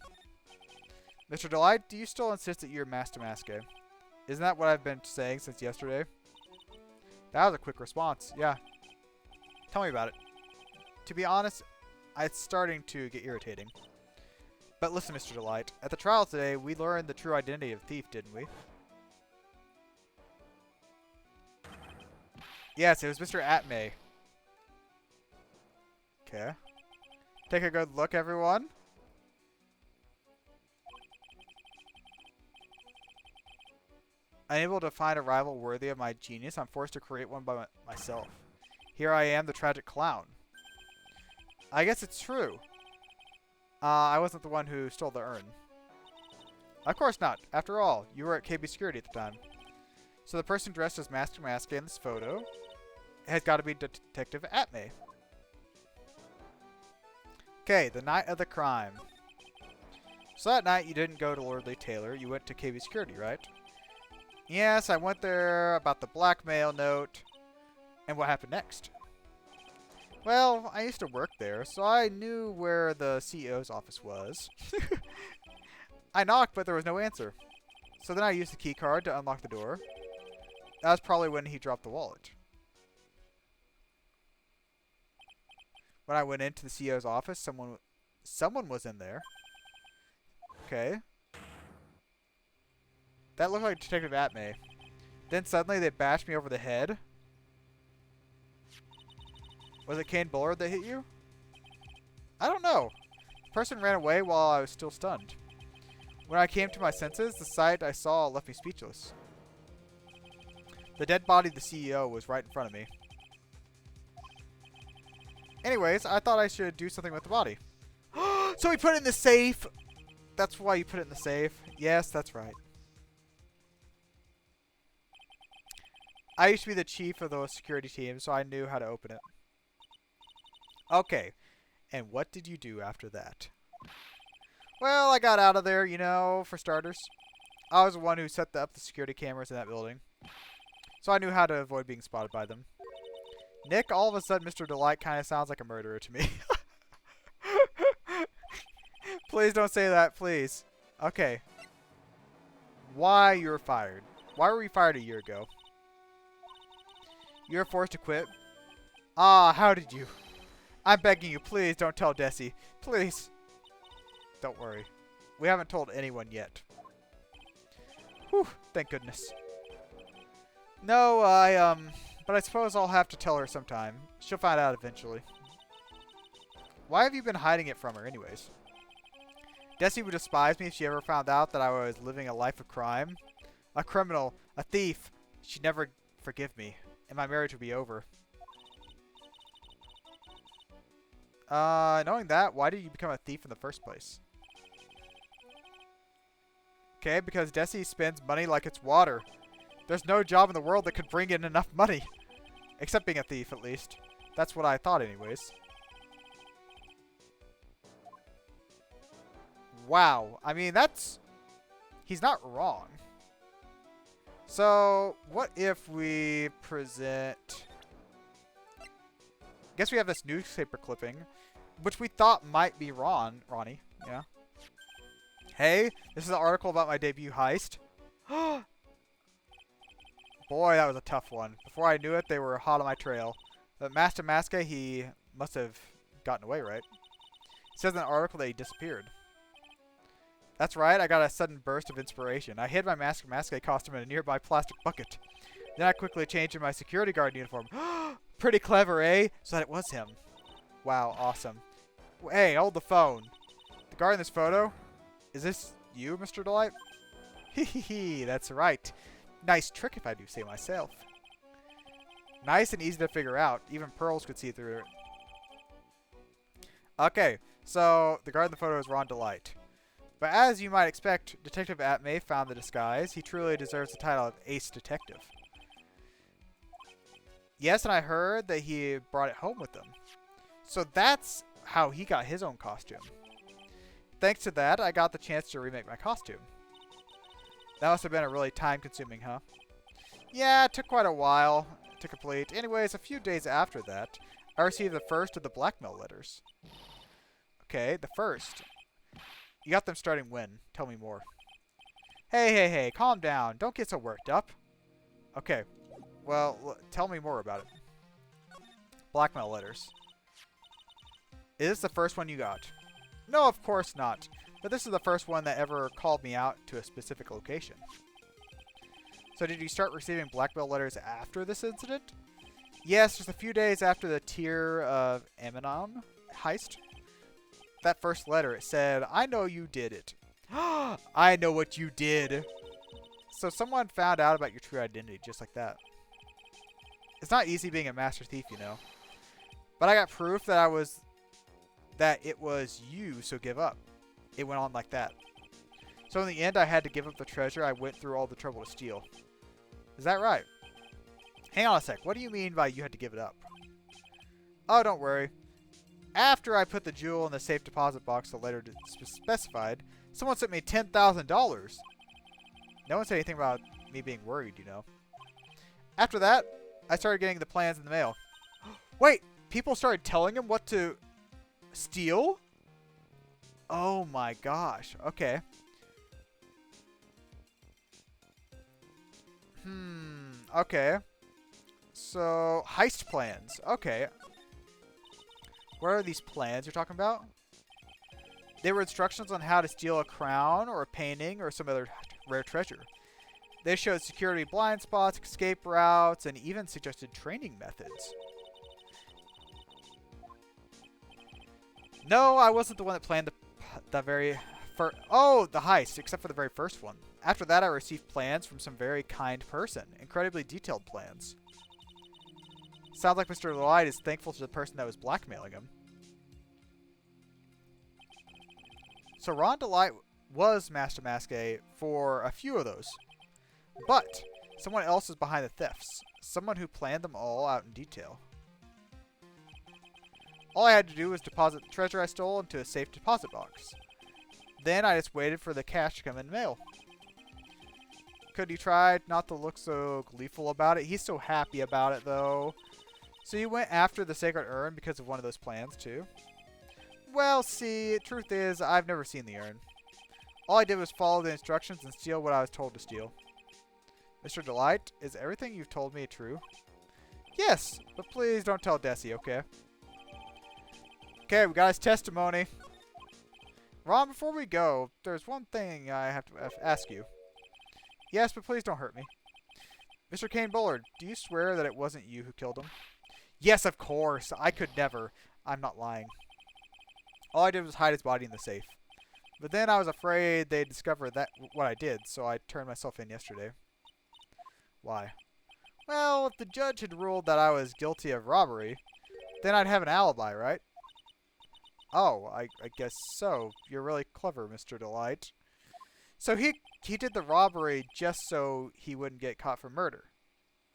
Mr. Delight, do you still insist that you're Master Maske? Isn't that what I've been saying since yesterday? That was a quick response. Yeah. Tell me about it. To be honest, it's starting to get irritating. But listen, Mr. Delight. At the trial today, we learned the true identity of the thief, didn't we? Yes, it was Mr. Atmay. Okay. Take a good look, everyone. Unable to find a rival worthy of my genius, I'm forced to create one by myself. Here I am, the tragic clown. I guess it's true. I wasn't the one who stole the urn. Of course not. After all, you were at KB Security at the time. So the person dressed as Master Maske in this photo has got to be Detective Atmay. Okay, the night of the crime. So that night you didn't go to Lordly Taylor, you went to KB Security, right? Yes, I went there about the blackmail note. And what happened next? Well, I used to work there, so I knew where the CEO's office was. I knocked, but there was no answer. So then I used the key card to unlock the door. That was probably when he dropped the wallet. When I went into the CEO's office, someone was in there. Okay. That looked like Detective Atmay. Then suddenly they bashed me over the head. Was it Kane Bullard that hit you? I don't know. The person ran away while I was still stunned. When I came to my senses, the sight I saw left me speechless. The dead body of the CEO was right in front of me. Anyways, I thought I should do something with the body. So we put it in the safe! That's why you put it in the safe. Yes, that's right. I used to be the chief of the security team, so I knew how to open it. Okay, and what did you do after that? Well, I got out of there, you know, for starters. I was the one who set up the security cameras in that building. So I knew how to avoid being spotted by them. Nick, all of a sudden, Mr. Delight kind of sounds like a murderer to me. Please don't say that, please. Okay. Why you were fired? Why were you fired a year ago? You were forced to quit? Ah, how did you? I'm begging you, please don't tell Desi. Please. Don't worry. We haven't told anyone yet. Whew, thank goodness. No, but I suppose I'll have to tell her sometime. She'll find out eventually. Why have you been hiding it from her anyways? Desi would despise me if she ever found out that I was living a life of crime. A criminal, a thief. She'd never forgive me, and my marriage would be over. Knowing that, why did you become a thief in the first place? Okay, because Desi spends money like it's water. There's no job in the world that could bring in enough money. Except being a thief, at least. That's what I thought anyways. Wow. I mean, that's... He's not wrong. So, what if we present... I guess we have this newspaper clipping, which we thought might be Ronnie. Yeah. Hey, this is an article about my debut heist. Boy, that was a tough one. Before I knew it, they were hot on my trail. But Master Maske, he must have gotten away, right? It says in the article that he disappeared. That's right, I got a sudden burst of inspiration. I hid my Master Maske costume in a nearby plastic bucket. Then I quickly changed into my security guard uniform. Pretty clever, eh? So that it was him. Wow, awesome. Hey, hold the phone. The guard in this photo? Is this you, Mr. Delight? Hee, that's right. Nice trick if I do say myself. Nice and easy to figure out. Even Pearls could see through it. Okay, so the guard in the photo is Ron Delight. But as you might expect, Detective Atmay found the disguise. He truly deserves the title of Ace Detective. Yes, and I heard that he brought it home with him. So that's how he got his own costume. Thanks to that, I got the chance to remake my costume. That must have been a really time-consuming, huh? Yeah, it took quite a while to complete. Anyways, a few days after that, I received the first of the blackmail letters. Okay, the first. You got them starting when? Tell me more. Hey, calm down. Don't get so worked up. Okay, well, tell me more about it. Blackmail letters. Is this the first one you got? No, of course not. But this is the first one that ever called me out to a specific location. So did you start receiving blackmail letters after this incident? Yes, just a few days after the Tear of Amenon heist. That first letter, it said, I know you did it. I know what you did. So someone found out about your true identity just like that. It's not easy being a master thief, you know. But I got proof that it was you, so give up. It went on like that. So in the end, I had to give up the treasure I went through all the trouble to steal. Is that right? Hang on a sec. What do you mean by you had to give it up? Oh, don't worry. After I put the jewel in the safe deposit box the letter specified, someone sent me $10,000. No one said anything about me being worried, you know. After that, I started getting the plans in the mail. Wait, people started telling him what to steal? Oh my gosh. Okay. Okay. So, heist plans. Okay. What are these plans you're talking about? They were instructions on how to steal a crown or a painting or some other rare treasure. They showed security blind spots, escape routes, and even suggested training methods. No, I wasn't the one that planned the very first... Oh, the heist, except for the very first one. After that, I received plans from some very kind person. Incredibly detailed plans. Sounds like Mr. Delight is thankful to the person that was blackmailing him. So Ron Delight was Master Masqué for a few of those. But someone else is behind the thefts. Someone who planned them all out in detail. All I had to do was deposit the treasure I stole into a safe deposit box. Then I just waited for the cash to come in the mail. Could he try not to look so gleeful about it? He's so happy about it, though. So you went after the sacred urn because of one of those plans, too? Well, see, truth is, I've never seen the urn. All I did was follow the instructions and steal what I was told to steal. Mr. Delight, is everything you've told me true? Yes, but please don't tell Desi, okay? Okay, we got his testimony. Ron, before we go, there's one thing I have to ask you. Yes, but please don't hurt me. Mr. Kane Bullard, do you swear that it wasn't you who killed him? Yes, of course. I could never. I'm not lying. All I did was hide his body in the safe. But then I was afraid they'd discover what I did, so I turned myself in yesterday. Why? Well, if the judge had ruled that I was guilty of robbery, then I'd have an alibi, right? Oh, I guess so. You're really clever, Mr. Delight. So he did the robbery just so he wouldn't get caught for murder.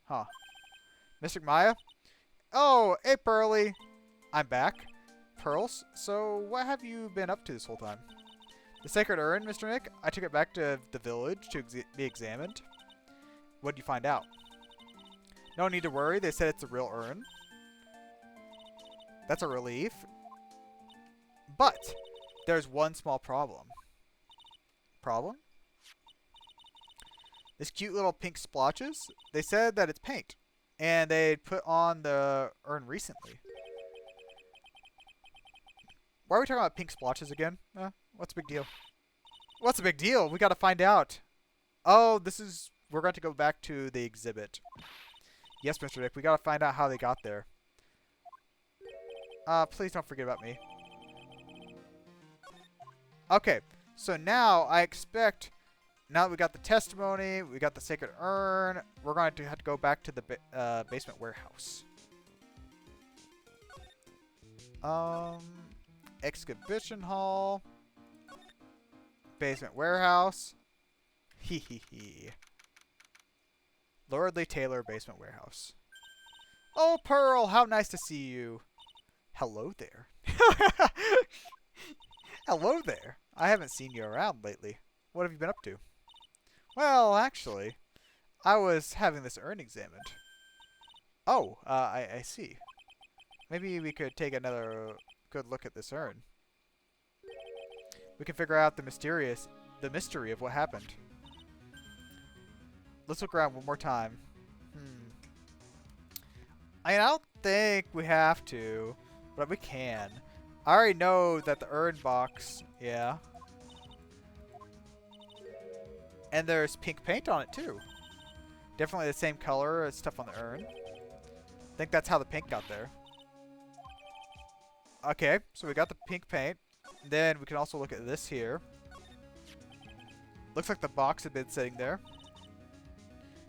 Huh. Mr. Maya? Oh, hey, Pearly. I'm back. Pearls, so what have you been up to this whole time? The sacred urn, Mr. Nick? I took it back to the village to be examined. What did you find out? No need to worry. They said it's a real urn. That's a relief. But there's one small problem. Problem? This cute little pink splotches, they said that it's paint. And they'd put on the urn recently. Why are we talking about pink splotches again? What's the big deal? What's the big deal? We gotta find out. Oh, we're going to go back to the exhibit. Yes, Mr. Dick, we gotta find out how they got there. Please don't forget about me. Okay, so now I expect now that we got the testimony, we got the sacred urn, we're going to have to go back to the basement warehouse. Exhibition hall. Basement warehouse. Hee hee hee. Lordly Taylor basement warehouse. Oh, Pearl, how nice to see you. Hello there. Hello there. I haven't seen you around lately. What have you been up to? Well, actually, I was having this urn examined. Oh, I see. Maybe we could take another good look at this urn. We can figure out the mystery of what happened. Let's look around one more time. I don't think we have to, but we can. I already know that the urn box, yeah. And there's pink paint on it too. Definitely the same color as stuff on the urn. I think that's how the pink got there. Okay, so we got the pink paint. Then we can also look at this here. Looks like the box had been sitting there.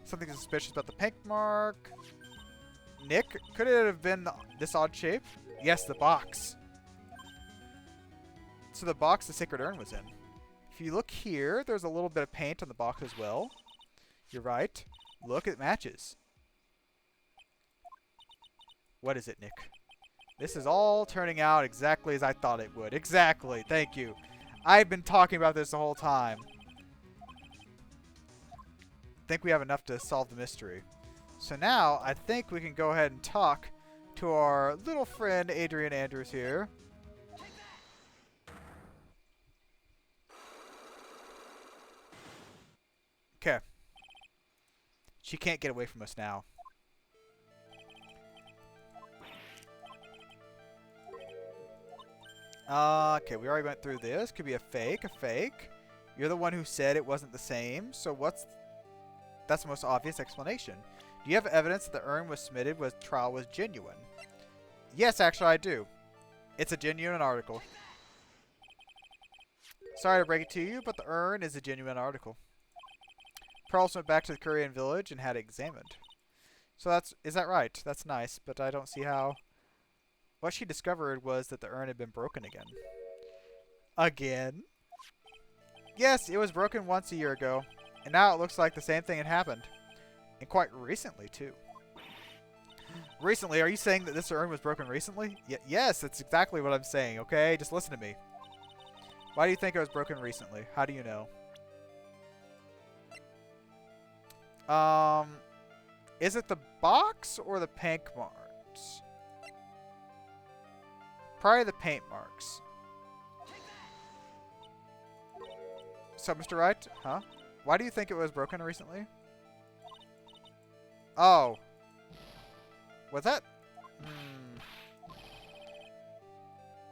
Something suspicious about the pink mark. Nick, could it have been this odd shape? Yes, the box. So the box the sacred urn was in. If you look here, there's a little bit of paint on the box as well. You're right. Look, it matches. What is it, Nick? This is all turning out exactly as I thought it would. Exactly. Thank you. I've been talking about this the whole time. I think we have enough to solve the mystery. So now, I think we can go ahead and talk to our little friend Adrian Andrews here. Okay. She can't get away from us now. Okay, we already went through this. Could be a fake, You're the one who said it wasn't the same, so that's the most obvious explanation. Do you have evidence that the urn was submitted with trial was genuine? Yes, actually I do. It's a genuine article. Sorry to break it to you, but the urn is a genuine article. Pearl went back to the Korean village and had it examined. So is that right? That's nice, but I don't see how. What she discovered was that the urn had been broken again. Again? Yes, it was broken once a year ago, and now it looks like the same thing had happened. And quite recently, too. Recently? Are you saying that this urn was broken recently? Yes, that's exactly what I'm saying, okay? Just listen to me. Why do you think it was broken recently? How do you know? Is it the box or the pink marks? Probably the paint marks. So, Mr. Wright? Huh? Why do you think it was broken recently? Oh. Was that?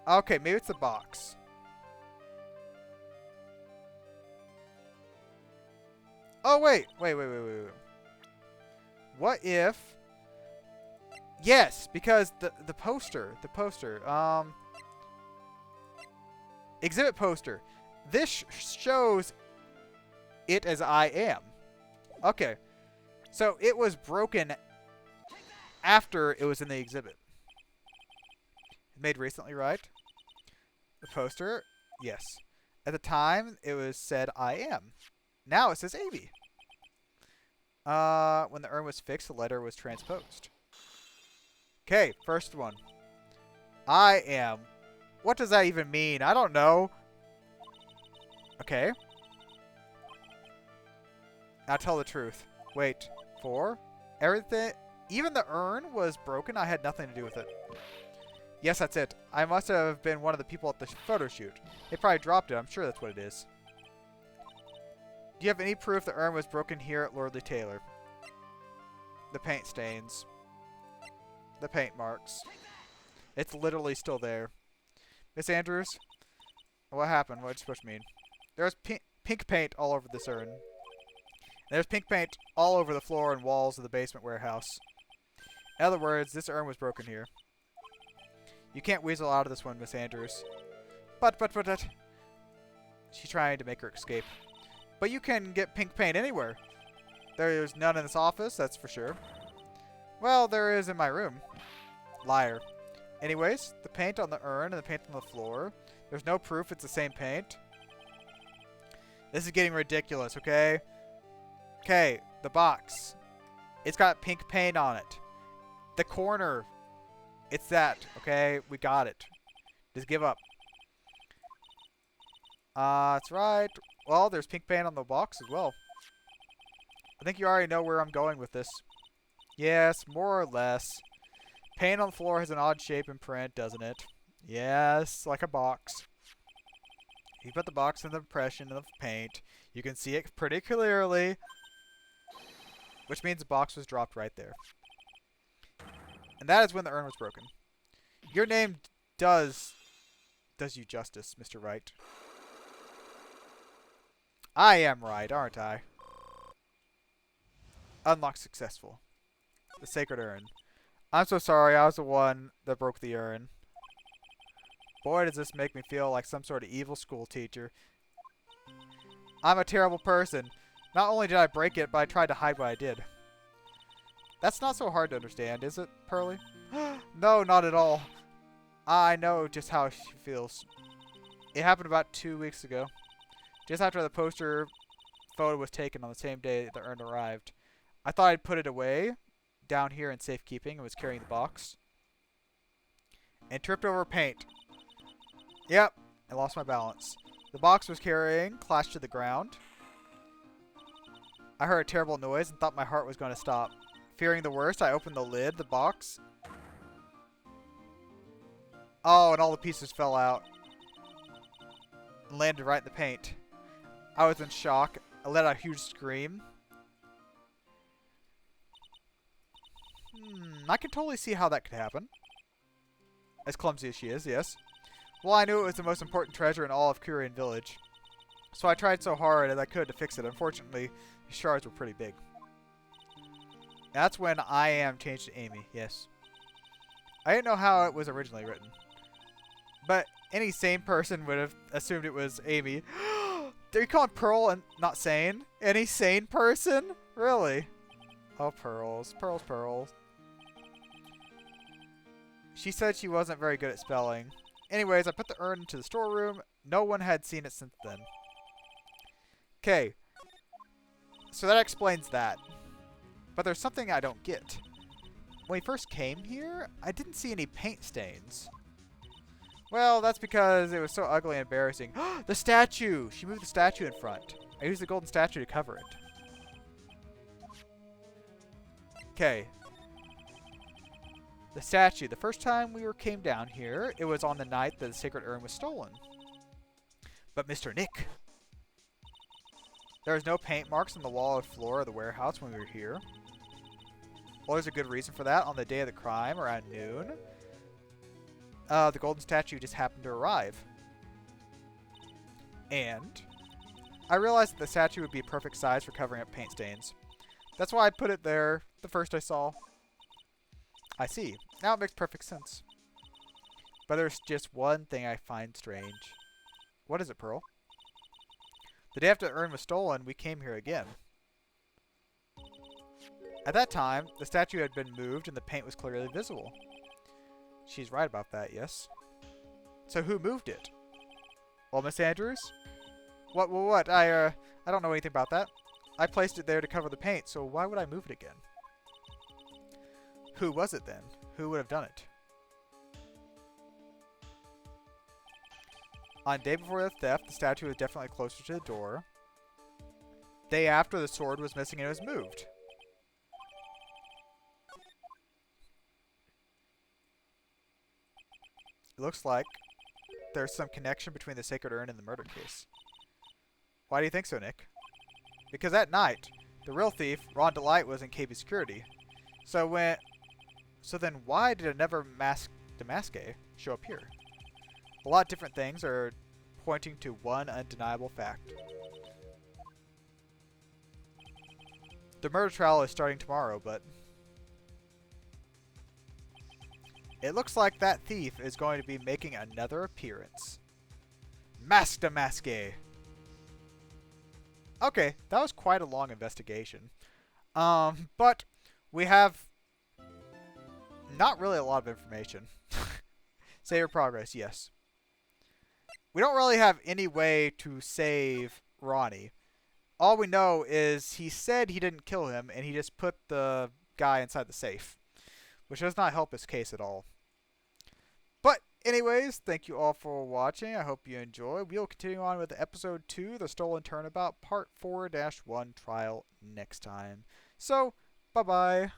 Okay, maybe it's the box. Oh, wait. Wait. What if... Yes, because the poster. Exhibit poster. This shows it as I am. Okay. So it was broken after it was in the exhibit. Made recently, right? The poster, yes. At the time, it was said I am. Now it says Amy. When the urn was fixed, the letter was transposed. Okay, first one. I am. What does that even mean? I don't know. Okay. Now tell the truth. Wait. 4? Everything... Even the urn was broken. I had nothing to do with it. Yes, that's it. I must have been one of the people at the photo shoot. They probably dropped it. I'm sure that's what it is. Do you have any proof the urn was broken here at Lordly Taylor? The paint stains. The paint marks. It's literally still there. Miss Andrews? What happened? What's it supposed to mean? There's pink paint all over this urn. And there's pink paint all over the floor and walls of the basement warehouse. In other words, this urn was broken here. You can't weasel out of this one, Miss Andrews. But. She's trying to make her escape. But you can get pink paint anywhere. There's none in this office, that's for sure. Well, there is in my room. Liar. Anyways, the paint on the urn and the paint on the floor. There's no proof it's the same paint. This is getting ridiculous, okay? Okay, the box. It's got pink paint on it. The corner. It's that, okay? We got it. Just give up. That's right. Well, there's pink paint on the box as well. I think you already know where I'm going with this. Yes, more or less. Paint on the floor has an odd shape and print, doesn't it? Yes, like a box. You put the box in the impression of paint. You can see it pretty clearly. Which means the box was dropped right there. And that is when the urn was broken. Your name does you justice, Mr. Wright. I am right, aren't I? Unlock successful. The sacred urn. I'm so sorry, I was the one that broke the urn. Boy, does this make me feel like some sort of evil school teacher. I'm a terrible person. Not only did I break it, but I tried to hide what I did. That's not so hard to understand, is it, Pearly? No, not at all. I know just how she feels. It happened about 2 weeks ago. Just after the poster photo was taken on the same day the urn arrived. I thought I'd put it away down here in safekeeping and was carrying the box. And tripped over paint. Yep, I lost my balance. The box was carrying clashed to the ground. I heard a terrible noise and thought my heart was going to stop. Fearing the worst, I opened the lid, the box. Oh, and all the pieces fell out. And landed right in the paint. I was in shock. I let out a huge scream. I can totally see how that could happen. As clumsy as she is, yes. Well, I knew it was the most important treasure in all of Kurian Village. So I tried so hard as I could to fix it. Unfortunately, the shards were pretty big. That's when I am changed to Amy, yes. I didn't know how it was originally written. But any sane person would have assumed it was Amy. Are you calling Pearl and not sane? Any sane person? Really? Oh, Pearls. Pearls, Pearls. She said she wasn't very good at spelling. Anyways, I put the urn into the storeroom. No one had seen it since then. Okay. So that explains that. But there's something I don't get. When we first came here, I didn't see any paint stains. Well, that's because it was so ugly and embarrassing. The statue! She moved the statue in front. I used the golden statue to cover it. Okay. The statue. The first time we came down here, it was on the night that the sacred urn was stolen. But Mr. Nick. There was no paint marks on the wall or floor of the warehouse when we were here. Well, there's a good reason for that. On the day of the crime, around noon, the golden statue just happened to arrive. And I realized that the statue would be a perfect size for covering up paint stains. That's why I put it there the first I saw. I see. Now it makes perfect sense. But there's just one thing I find strange. What is it, Pearl? The day after the urn was stolen, we came here again. At that time, the statue had been moved and the paint was clearly visible. She's right about that, yes. So who moved it? Well, Miss Andrews? What? I don't know anything about that. I placed it there to cover the paint, so why would I move it again? Who was it then? Who would have done it? On the day before the theft, the statue was definitely closer to the door. Day after, the sword was missing and it was moved. It looks like there's some connection between the sacred urn and the murder case. Why do you think so, Nick? Because that night, the real thief, Ron Delight, was in KB security. So then why did another Damaske show up here? A lot of different things are pointing to one undeniable fact. The murder trial is starting tomorrow, but it looks like that thief is going to be making another appearance. Damaske! Okay, that was quite a long investigation. But we have not really a lot of information. Save your progress, yes. We don't really have any way to save Ronnie. All we know is he said he didn't kill him, and he just put the guy inside the safe, which does not help his case at all. But anyways, thank you all for watching. I hope you enjoy. We'll continue on with episode 2, The Stolen Turnabout, part 4-1 trial next time. So, bye-bye.